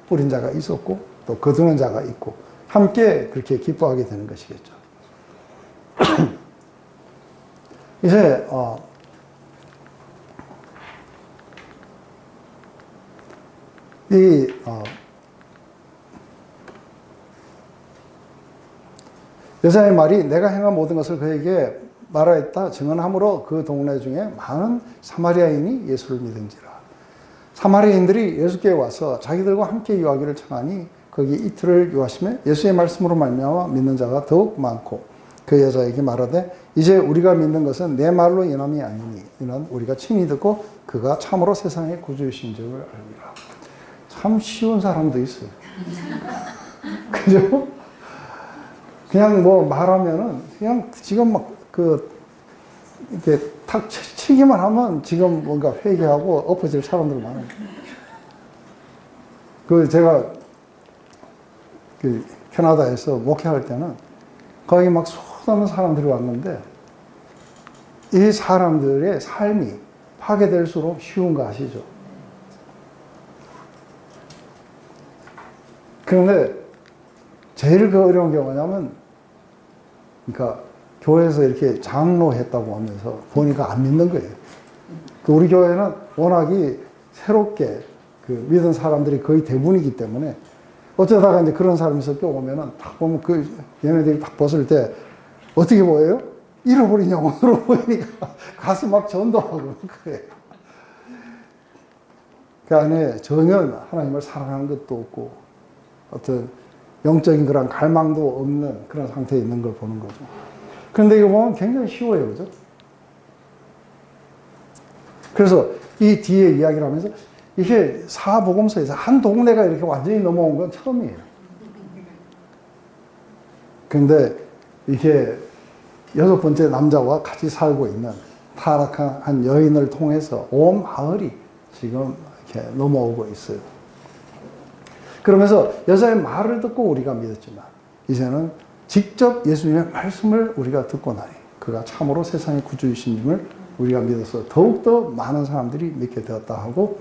뿌린 자가 있었고 또 거두는 자가 있고 함께 그렇게 기뻐하게 되는 것이겠죠. 이제 여자의 말이 내가 행한 모든 것을 그에게 말하였다 증언함으로 그 동네 중에 많은 사마리아인이 예수를 믿은지라. 사마리아인들이 예수께 와서 자기들과 함께 유하기를 청하니 거기 이틀을 유하시며 예수의 말씀으로 말미암아 믿는 자가 더욱 많고 그 여자에게 말하되 이제 우리가 믿는 것은 내 말로 인함이 아니니 이는 우리가 친히 듣고 그가 참으로 세상의 구주이신 줄을 알리라. 참 쉬운 사람도 있어요. 그죠? 그냥 뭐 말하면은 그냥 지금 막 이렇게 탁 치기만 하면 지금 뭔가 회개하고 엎어질 사람들 많아요. 제가 캐나다에서 목회할 때는 거기 막 수많은 사람들이 왔는데 이 사람들의 삶이 파괴될수록 쉬운 거 아시죠? 그런데 제일 어려운 게 뭐냐면 그러니까 교회에서 이렇게 장로했다고 하면서 보니까 안 믿는 거예요. 우리 교회는 워낙이 새롭게 믿은 사람들이 거의 대부분이기 때문에 어쩌다가 이제 그런 사람이 섞여 오면은 딱 보면 얘네들이 딱 벗을 때 어떻게 보여요? 잃어버린 영혼으로 보이니까 가서 막 전도하고 그런 거예요. 그 안에 전혀 하나님을 사랑하는 것도 없고 어떤 영적인 그런 갈망도 없는 그런 상태에 있는 걸 보는 거죠. 그런데 이거 보면 굉장히 쉬워요. 그죠? 그래서 이 뒤에 이야기를 하면서 이게 사복음서에서 한 동네가 이렇게 완전히 넘어온 건 처음이에요. 그런데 이게 6번째 남자와 같이 살고 있는 타락한 한 여인을 통해서 온 마을이 지금 이렇게 넘어오고 있어요. 그러면서 여자의 말을 듣고 우리가 믿었지만 이제는 직접 예수님의 말씀을 우리가 듣고 나니 그가 참으로 세상의 구주이신 님을 우리가 믿어서 더욱더 많은 사람들이 믿게 되었다 하고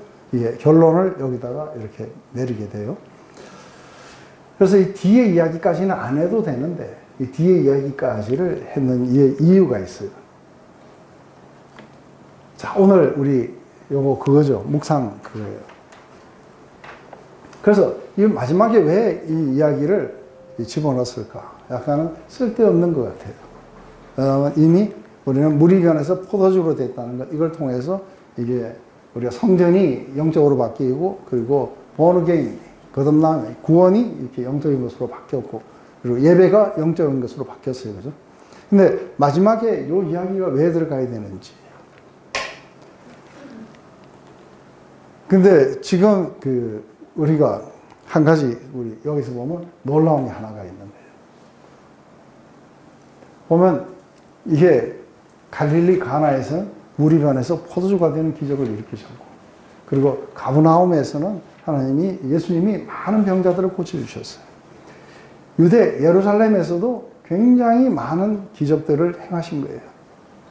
결론을 여기다가 이렇게 내리게 돼요. 그래서 이 뒤에 이야기까지는 안 해도 되는데 이 뒤에 이야기까지를 했는 이유가 있어요. 자, 오늘 우리 요거 그거죠. 묵상 그거예요. 그래서 이 마지막에 왜 이 이야기를 집어넣었을까? 약간은 쓸데없는 것 같아요. 왜냐하면 이미 우리는 물이 변해서 포도주로 됐다는 것, 이걸 통해서 이게 우리가 성전이 영적으로 바뀌고, 그리고 born 거듭남, 구원이 이렇게 영적인 것으로 바뀌었고, 그리고 예배가 영적인 것으로 바뀌었어요. 그죠? 근데 마지막에 이 이야기가 왜 들어가야 되는지. 근데 지금 우리가 한 가지 우리 여기서 보면 놀라운 게 하나가 있는 거예요. 보면 이게 갈릴리 가나에서 물이 변해서 포도주가 되는 기적을 일으키셨고, 그리고 가브나움에서는 예수님이 많은 병자들을 고쳐주셨어요. 유대 예루살렘에서도 굉장히 많은 기적들을 행하신 거예요.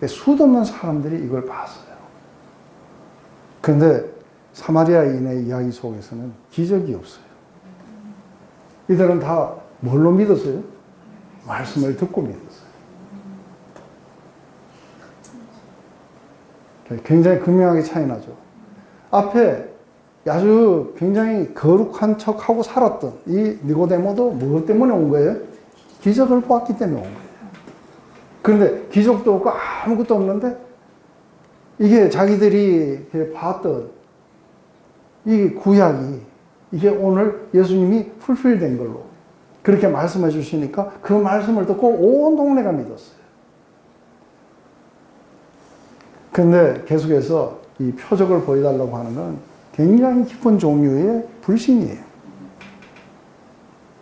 수도 없는 사람들이 이걸 봤어요. 그런데 사마리아인의 이야기 속에서는 기적이 없어요. 이들은 다 뭘로 믿었어요? 말씀을 듣고 믿었어요. 굉장히 극명하게 차이 나죠. 앞에 아주 굉장히 거룩한 척하고 살았던 이 니고데모도 무엇 때문에 온 거예요? 기적을 보았기 때문에 온 거예요. 그런데 기적도 없고 아무것도 없는데 이게 자기들이 봤던 이 구약이 이게 오늘 예수님이 풀필된 걸로 그렇게 말씀해 주시니까 그 말씀을 듣고 온 동네가 믿었어요. 그런데 계속해서 이 표적을 보여달라고 하는 건 굉장히 깊은 종류의 불신이에요.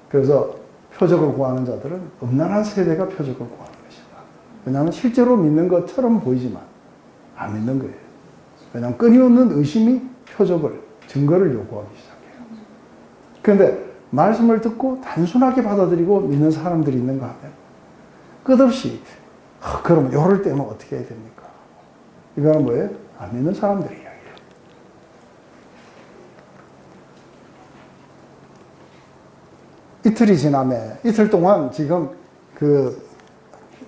그래서 표적을 구하는 자들은 음란한 세대가 표적을 구하는 것이다. 왜냐하면 실제로 믿는 것처럼 보이지만 안 믿는 거예요. 왜냐하면 끊임없는 의심이 표적을, 증거를 요구하기 시작해요. 그런데 말씀을 듣고 단순하게 받아들이고 믿는 사람들이 있는가 하면 끝없이 그럼 요럴 때는 어떻게 해야 됩니까? 이거는 뭐예요? 안 믿는 사람들의 이야기예요. 이틀이 지나면 이틀 동안 지금 그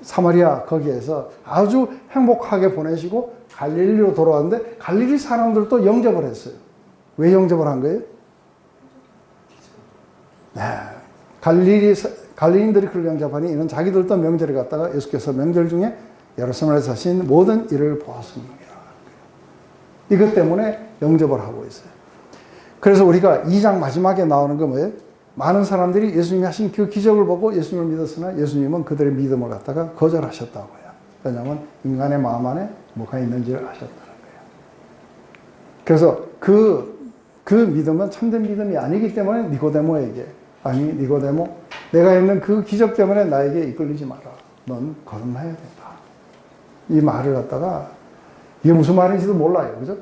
사마리아 거기에서 아주 행복하게 보내시고 갈릴리로 돌아왔는데 갈릴리 사람들도 영접을 했어요. 왜 영접을 한 거예요? 네. 갈릴리인들이 그를 영접하니 이는 자기들도 명절에 갔다가 예수께서 명절 중에 예루살렘에서 하신 모든 일을 보았습니다. 이것 때문에 영접을 하고 있어요. 그래서 우리가 2장 마지막에 나오는 거 뭐예요? 많은 사람들이 예수님이 하신 그 기적을 보고 예수님을 믿었으나 예수님은 그들의 믿음을 갖다가 거절하셨다고요. 왜냐하면 인간의 마음 안에 뭐가 있는지를 아셨다는 거예요. 그래서 그 믿음은 참된 믿음이 아니기 때문에 니고데모에게 아니 니고데모 내가 있는 그 기적 때문에 나에게 이끌리지 마라. 넌 거듭나야 된다. 이 말을 갖다가 이게 무슨 말인지도 몰라요. 그죠?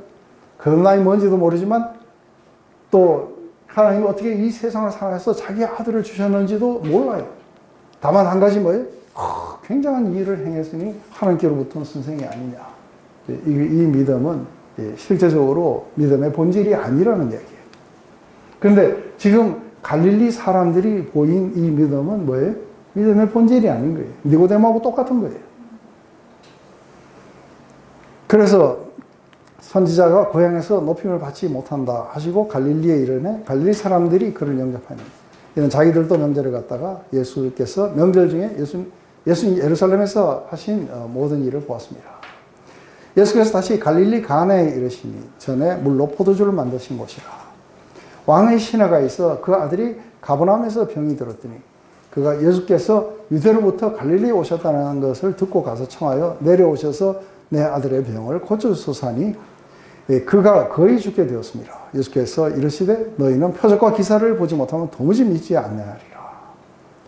거듭남이 뭔지도 모르지만 또 하나님이 어떻게 이 세상을 살아서 자기 아들을 주셨는지도 몰라요. 다만 한 가지 뭐예요? 굉장한 일을 행했으니 하나님께로부터는 선생이 아니냐. 이 믿음은 실제적으로 믿음의 본질이 아니라는 얘기예요. 그런데 지금 갈릴리 사람들이 보인 이 믿음은 뭐예요? 믿음의 본질이 아닌 거예요. 니고데모하고 똑같은 거예요. 그래서 선지자가 고향에서 높임을 받지 못한다 하시고 갈릴리에 이르네 갈릴리 사람들이 그를 영접하니 이는 자기들도 명절에 갔다가 예수께서 명절 중에 예수님 예루살렘에서 하신 모든 일을 보았습니다. 예수께서 다시 갈릴리 가나에 이르시니 전에 물로 포도주를 만드신 곳이라. 왕의 신하가 있어 그 아들이 가버나움에서 병이 들었더니 그가 예수께서 유대로부터 갈릴리에 오셨다는 것을 듣고 가서 청하여 내려오셔서 내 아들의 병을 고쳐주소서하니 그가 거의 죽게 되었습니다. 예수께서 이르시되 너희는 표적과 기사를 보지 못하면 도무지 믿지 않느니라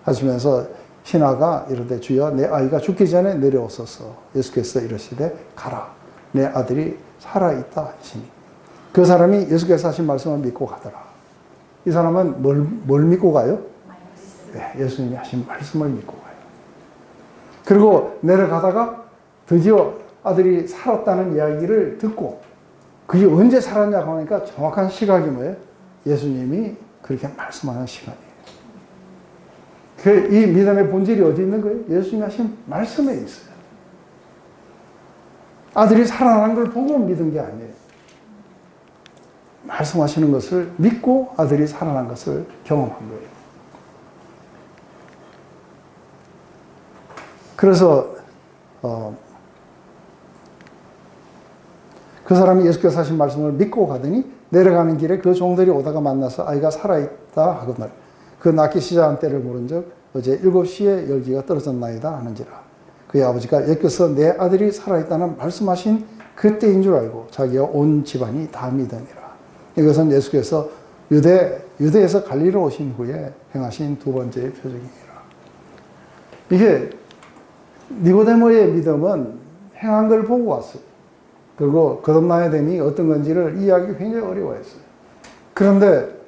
하시면서 신하가 이르되 주여 내 아이가 죽기 전에 내려오소서. 예수께서 이르시되 가라 내 아들이 살아있다 하시니 그 사람이 예수께서 하신 말씀을 믿고 가더라. 이 사람은 뭘 믿고 가요? 네, 예수님이 하신 말씀을 믿고 가요. 그리고 내려가다가 드디어 아들이 살았다는 이야기를 듣고 그게 언제 살았냐고 하니까 정확한 시각이 뭐예요? 예수님이 그렇게 말씀하는 시간이에요. 이 믿음의 본질이 어디 있는 거예요? 예수님이 하신 말씀에 있어요. 아들이 살아난 걸 보고 믿은 게 아니에요. 말씀하시는 것을 믿고 아들이 살아난 것을 경험한 거예요. 그래서 그 사람이 예수께서 하신 말씀을 믿고 가더니 내려가는 길에 그 종들이 오다가 만나서 아이가 살아있다 하거늘 그 낳기 시작한 때를 모른즉 어제 7시에 열기가 떨어졌나이다 하는지라. 그의 아버지가 예수께서 내 아들이 살아있다는 말씀하신 그때인 줄 알고 자기와 온 집안이 다 믿으니라. 이것은 예수께서 유대에서 갈릴리로 오신 후에 행하신 두 번째의 표적이니라. 이게 니고데모의 믿음은 행한 걸 보고 왔어요. 그리고 거듭나야 됨이 어떤 건지를 이해하기 굉장히 어려워했어요. 그런데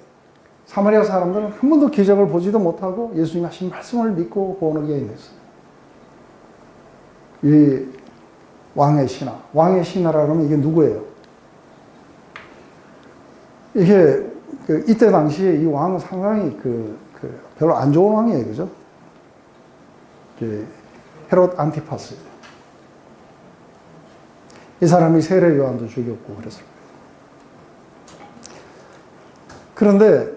사마리아 사람들은 한 번도 기적을 보지도 못하고 예수님 하신 말씀을 믿고 보는 게 있었어요. 이 왕의 신하. 왕의 신하라 그러면 이게 누구예요? 이게 이때 당시에 이 왕은 상당히 별로 안 좋은 왕이에요, 그죠? 헤롯 안티파스. 이 사람이 세례 요한도 죽였고 그랬어요. 그런데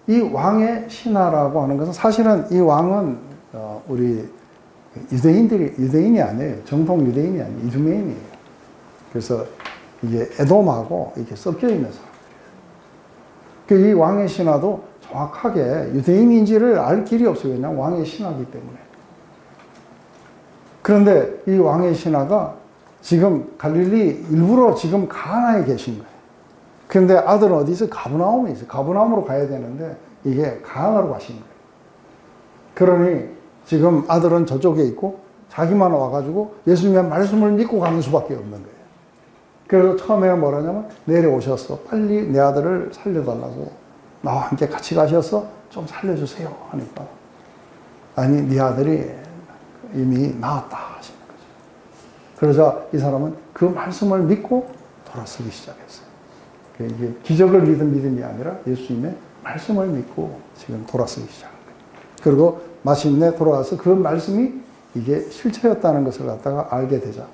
이 왕의 신하라고 하는 것은 사실은 이 왕은 우리 유대인이 아니에요. 정통 유대인이 아니에요. 이두메인이에요. 그래서 이게 에돔하고 이렇게 섞여 있는 사람들이에요. 이 왕의 신하도 정확하게 유대인인지를 알 길이 없어요. 그냥 왕의 신하이기 때문에. 그런데 이 왕의 신하가 지금 갈릴리 일부러 지금 가나에 계신 거예요. 그런데 아들은 어디 있어요? 가브나움에 있어요. 가브나움으로 가야 되는데 이게 가나로 가신 거예요. 그러니 지금 아들은 저쪽에 있고 자기만 와가지고 예수님의 말씀을 믿고 가는 수밖에 없는 거예요. 그래서 처음에 뭐라냐면 내려오셨어. 빨리 내 아들을 살려달라고 나와 함께 같이 가셔서 좀 살려주세요 하니까 아니 네 아들이 이미 나았다 하시는 거죠. 그러자 이 사람은 그 말씀을 믿고 돌아서기 시작했어요. 이게 기적을 믿은 믿음이 아니라 예수님의 말씀을 믿고 지금 돌아서기 시작한 거예요. 그리고 마침내 돌아와서 그 말씀이 이게 실체였다는 것을 갖다가 알게 되자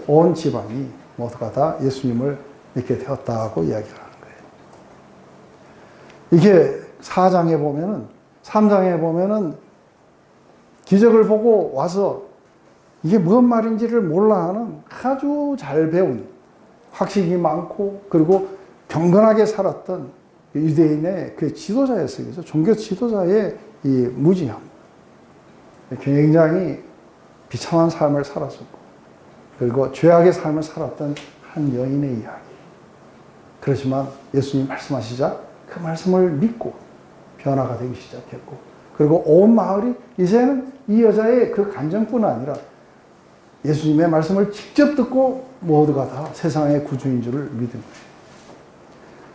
온 집안이 모두가 다 예수님을 믿게 되었다고 이야기를 하는 거예요. 이게 4장에 보면은 3장에 보면은 기적을 보고 와서 이게 무슨 말인지를 몰라 하는 아주 잘 배운 학식이 많고 그리고 경건하게 살았던 유대인의 그 지도자였어요. 그래서 종교 지도자의 이 무지함. 굉장히 비참한 삶을 살았었고 그리고 죄악의 삶을 살았던 한 여인의 이야기. 그렇지만 예수님 말씀하시자 그 말씀을 믿고 변화가 되기 시작했고 그리고 온 마을이 이제는 이 여자의 그 간증뿐 아니라 예수님의 말씀을 직접 듣고 모두가 다 세상의 구주인 줄을 믿은 거예요.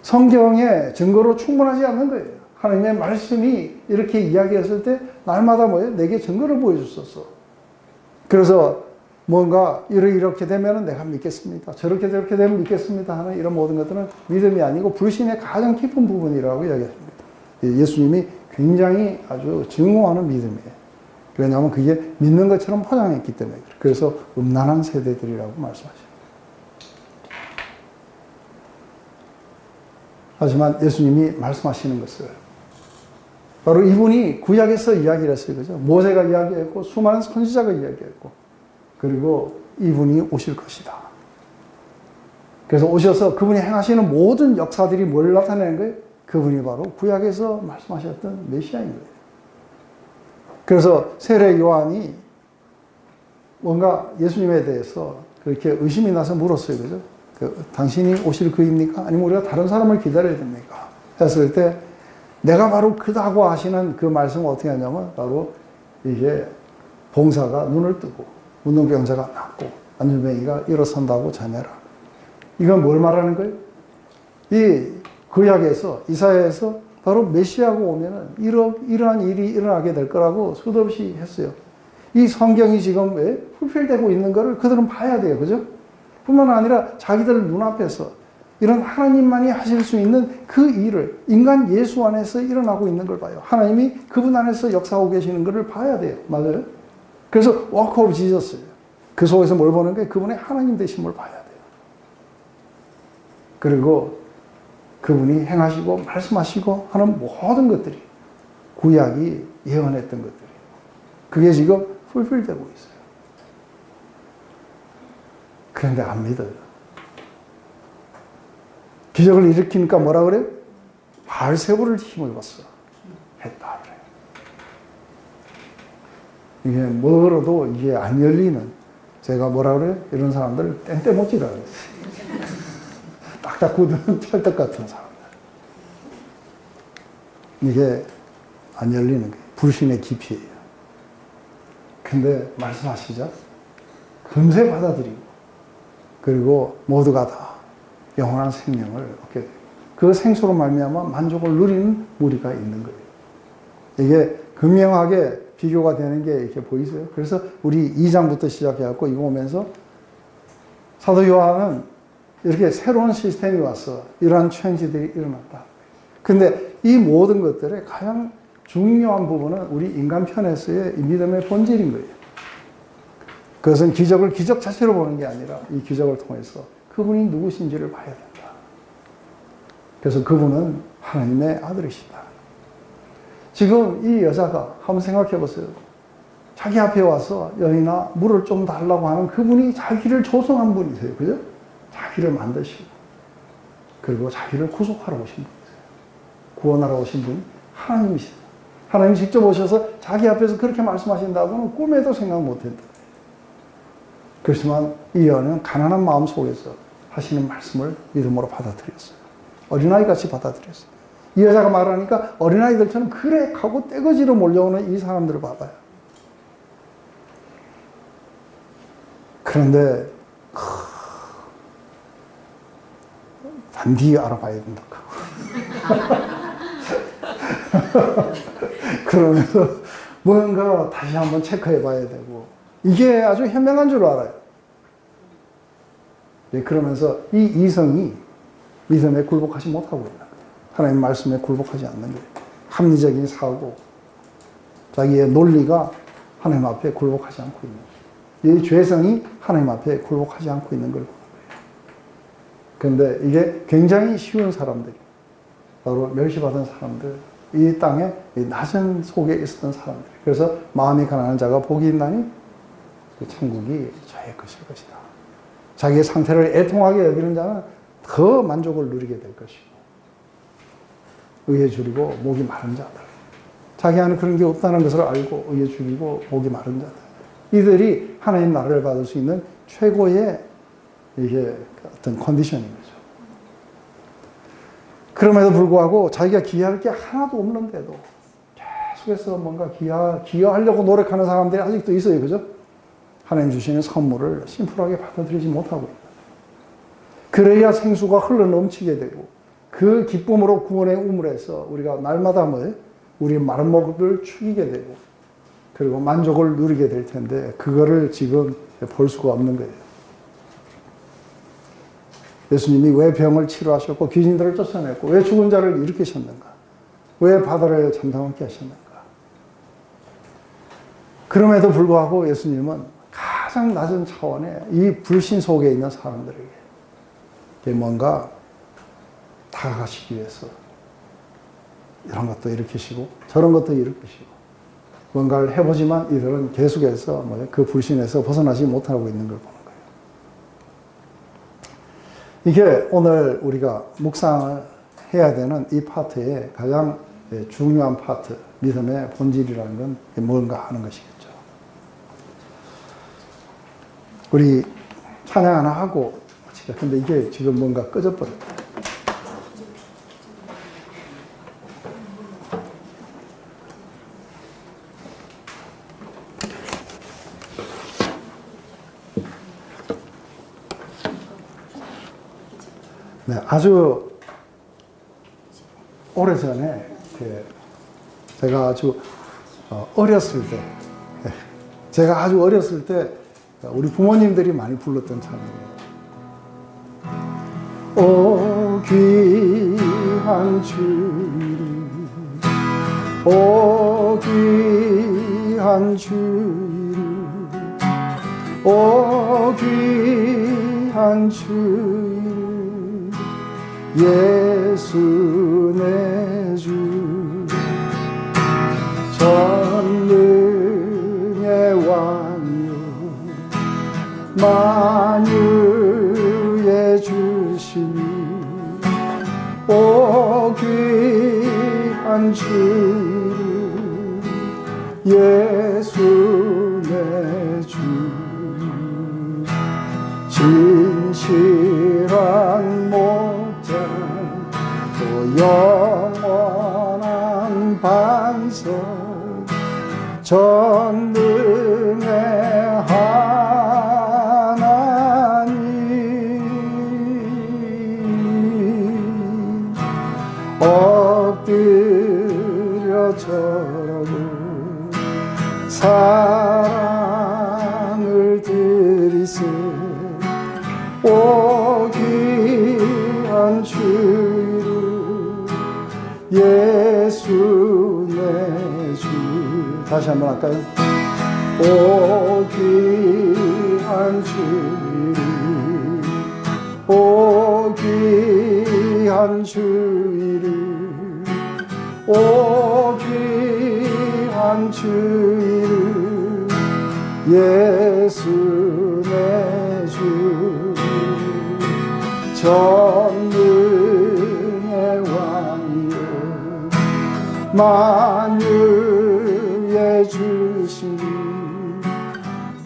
성경의 증거로 충분하지 않는 거예요. 하나님의 말씀이 이렇게 이야기했을 때 날마다 뭐예요? 내게 증거를 보여줬었어. 그래서 뭔가 이렇게 되면 내가 믿겠습니다. 저렇게 되면 믿겠습니다 하는 이런 모든 것들은 믿음이 아니고 불신의 가장 깊은 부분이라고 이야기합니다. 예수님이 굉장히 아주 증오하는 믿음이에요. 왜냐하면 그게 믿는 것처럼 포장했기 때문에 그래서 음란한 세대들이라고 말씀하셔요. 하지만 예수님이 말씀하시는 것을 바로 이분이 구약에서 이야기를 했어요. 그죠? 모세가 이야기했고 수많은 선지자가 이야기했고 그리고 이분이 오실 것이다. 그래서 오셔서 그분이 행하시는 모든 역사들이 뭘 나타내는 거예요? 그분이 바로 구약에서 말씀하셨던 메시아인 거예요. 그래서 세례 요한이 뭔가 예수님에 대해서 그렇게 의심이 나서 물었어요. 그죠? 당신이 오실 그입니까? 아니면 우리가 다른 사람을 기다려야 됩니까? 했을 때 내가 바로 그다고 하시는 그 말씀을 어떻게 하냐면 바로 이게 봉사가 눈을 뜨고 문둥병자가 낫고 안전뱅이가 일어선다고 자매라. 이건 뭘 말하는 거예요? 이 구약에서 이사야에서 바로 메시아가 오면은 이러한 일이 일어나게 될 거라고 수도 없이 했어요. 이 성경이 지금 왜 풀필되고 있는 거를 그들은 봐야 돼요. 그죠? 뿐만 아니라 자기들 눈앞에서 이런 하나님만이 하실 수 있는 그 일을 인간 예수 안에서 일어나고 있는 걸 봐요. 하나님이 그분 안에서 역사하고 계시는 것을 봐야 돼요. 맞아요? 그래서 워크 오브 지저스예요. 그 속에서 뭘 보는 거예요? 그분의 하나님 되심을 봐야 돼요. 그리고 그분이 행하시고 말씀하시고 하는 모든 것들이 구약이 예언했던 것들이에요. 그게 지금 풀필되고 있어요. 그런데 안 믿어요. 기적을 일으키니까 뭐라 그래요? 바알세불을 힘을 봤어. 했다. 이게 멀어도 이게 안 열리는, 제가 뭐라 그래요? 이런 사람들 땡땡못지라 그랬어요. 딱딱 굳은 찰떡 같은 사람들. 이게 안 열리는 거예요. 불신의 깊이예요. 근데 말씀하시자 금세 받아들이고 그리고 모두가 다 영원한 생명을 얻게 돼요. 그 생수로 말미암아 만족을 누리는 무리가 있는 거예요. 이게 극명하게 비교가 되는 게 이렇게 보이세요? 그래서 우리 2장부터 시작해갖고 이거 오면서 사도 요한은 이렇게 새로운 시스템이 와서 이러한 체인지들이 일어났다. 근데 이 모든 것들의 가장 중요한 부분은 우리 인간 편에서의 이 믿음의 본질인 거예요. 그것은 기적을 기적 자체로 보는 게 아니라 이 기적을 통해서 그분이 누구신지를 봐야 된다. 그래서 그분은 하나님의 아들이시다. 지금 이 여자가 한번 생각해 보세요. 자기 앞에 와서 여인아 물을 좀 달라고 하는 그분이 자기를 조성한 분이세요. 그죠? 자기를 만드시고 그리고 자기를 구속하러 오신 분이세요. 구원하러 오신 분이 하나님이시다. 하나님 직접 오셔서 자기 앞에서 그렇게 말씀하신다고는 꿈에도 생각 못했다. 그렇지만 이 여인은 가난한 마음 속에서 하시는 말씀을 믿음으로 받아들였어요. 어린아이같이 받아들였어요. 이 여자가 말하니까 어린아이들처럼 그래 하고 떼거지로 몰려오는 이 사람들을 봐봐요. 그런데 단디 알아봐야 된다. 그러면서 뭔가 다시 한번 체크해 봐야 되고 이게 아주 현명한 줄 알아요. 네, 그러면서 이 이성이 믿음에 굴복하지 못하고 있는 거예요. 하나님 말씀에 굴복하지 않는 거예요. 합리적인 사고, 자기의 논리가 하나님 앞에 굴복하지 않고 있는 거예요. 이 죄성이 하나님 앞에 굴복하지 않고 있는 걸 보는 거예요. 그런데 이게 굉장히 쉬운 사람들이, 바로 멸시받은 사람들, 이 땅에 낮은 속에 있었던 사람들. 그래서 마음이 가난한 자가 복이 있나니 그 천국이 저의 것일 것이다. 자기의 상태를 애통하게 여기는 자는 더 만족을 누리게 될 것이고, 의에 줄이고 목이 마른 자들, 자기 안에 그런 게 없다는 것을 알고 의에 줄이고 목이 마른 자들, 이들이 하나님 나라를 받을 수 있는 최고의 이게 어떤 컨디션인 거죠. 그럼에도 불구하고 자기가 기여할 게 하나도 없는데도 계속해서 뭔가 기여하려고 노력하는 사람들이 아직도 있어요. 그죠? 하나님 주시는 선물을 심플하게 받아들이지 못하고 있는 거죠. 그래야 생수가 흘러 넘치게 되고 그 기쁨으로 구원의 우물에서 우리가 날마다 우리의 마른 목을 축이게 되고 그리고 만족을 누리게 될 텐데 그거를 지금 볼 수가 없는 거예요. 예수님이 왜 병을 치료하셨고 귀신들을 쫓아냈고 왜 죽은 자를 일으키셨는가? 왜 바다를 잠잠하게 하셨는가? 그럼에도 불구하고 예수님은 가장 낮은 차원의 이 불신 속에 있는 사람들에게 뭔가 다가가시기 위해서 이런 것도 일으키시고 저런 것도 일으키시고 뭔가를 해보지만 이들은 계속해서 그 불신에서 벗어나지 못하고 있는 걸 보는 거예요. 이게 오늘 우리가 묵상을 해야 되는 이 파트의 가장 중요한 파트, 믿음의 본질이라는 건 뭔가 하는 것이겠죠. 우리 찬양 하나 하고, 근데 이게 지금 뭔가 꺼져버렸다. 네, 아주 오래전에 제가 아주 어렸을 때, 제가 아주 어렸을 때 우리 부모님들이 많이 불렀던 찬양이에요. 오 귀한 주님, 오 귀한 주님, 오 귀한 주님, 예수 내 주, 전능의 왕이요 만유의 주시니, 오 귀한 주님, 예수 내 주, 진실한 목자 또 영원한 반석, 전능의 하나님, 엎드려 절하고 사랑을 드리세, 오 귀한 예수 내 주. 다시 한번 할까요? 오 귀한 주일, 오 귀한 주일, 오 귀한 주일, 예수 내 주. 전능의 왕이여 만유의 주신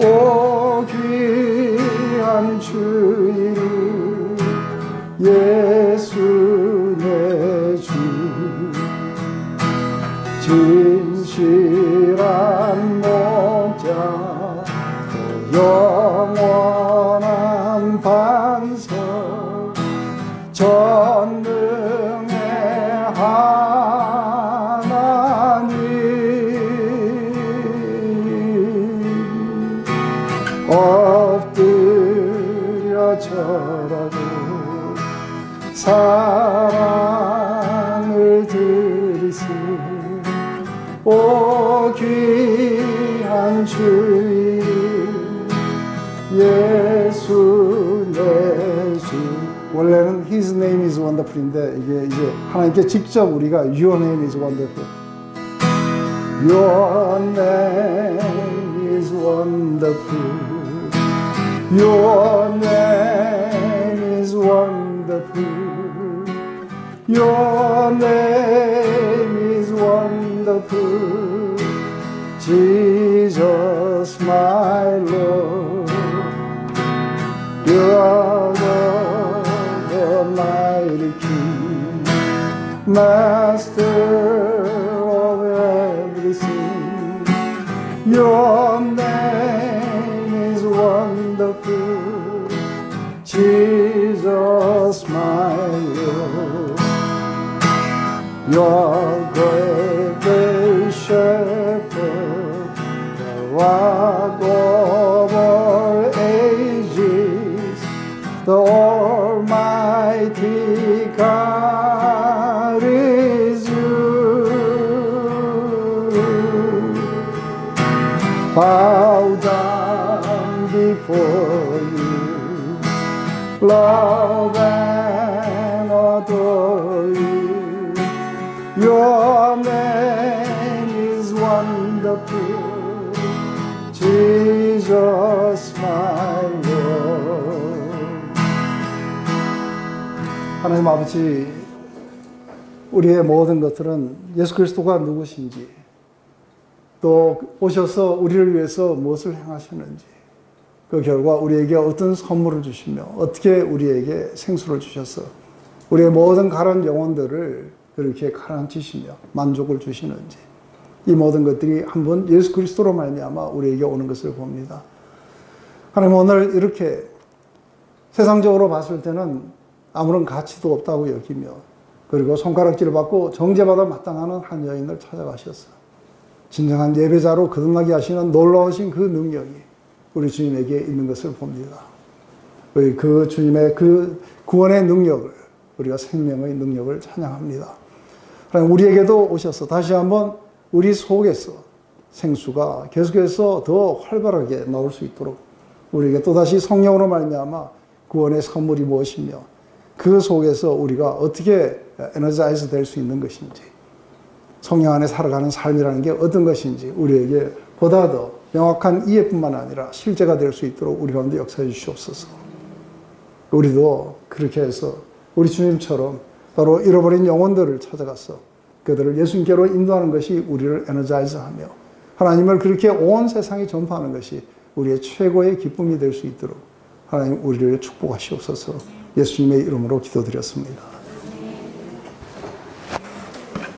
오 귀한 주일, 예수 내 주. 진실한 목자 또 영원한 반석 전능의 하나님 엎드려 절하고 사랑을 드리세 오 귀한 주일, 예수 내 주. 원래는 His name is wonderful인데 이게 이제 하나님께 직접 우리가 Your name is wonderful, Your name is wonderful, Your name is wonderful, Your name is wonderful, Jesus my Lord, You are the Almighty King, Master of everything. Your name is wonderful, Jesus my Lord. Your great, great shepherd, the rock of all ages, the Almighty God is you. Bow down before you, love and adore you. Your name is wonderful, Jesus my Lord. 하나님 아버지, 우리의 모든 것들은 예수 그리스도가 누구신지, 또 오셔서 우리를 위해서 무엇을 행하셨는지, 그 결과 우리에게 어떤 선물을 주시며 어떻게 우리에게 생수를 주셔서 우리의 모든 가난 영혼들을 그렇게 가라앉히시며 만족을 주시는지, 이 모든 것들이 한번 예수 그리스도로 말미암아 우리에게 오는 것을 봅니다. 하나님, 오늘 이렇게 세상적으로 봤을 때는 아무런 가치도 없다고 여기며, 그리고 손가락질을 받고 정죄받아 마땅하는 한 여인을 찾아가셨어. 진정한 예배자로 거듭나게 하시는 놀라우신 그 능력이 우리 주님에게 있는 것을 봅니다. 우리 그 주님의 그 구원의 능력을, 우리가 생명의 능력을 찬양합니다. 하나님, 우리에게도 오셔서 다시 한번 우리 속에서 생수가 계속해서 더 활발하게 나올 수 있도록 우리에게 또다시 성령으로 말미암아 구원의 선물이 무엇이며 그 속에서 우리가 어떻게 에너자이즈 될 수 있는 것인지, 성령 안에 살아가는 삶이라는 게 어떤 것인지 우리에게 보다 더 명확한 이해뿐만 아니라 실제가 될 수 있도록 우리 가운데 역사해 주시옵소서. 우리도 그렇게 해서 우리 주님처럼 바로 잃어버린 영혼들을 찾아가서 그들을 예수님께로 인도하는 것이 우리를 에너자이즈하며 하나님을 그렇게 온 세상에 전파하는 것이 우리의 최고의 기쁨이 될 수 있도록 하나님 우리를 축복하시옵소서. 예수님의 이름으로 기도드렸습니다.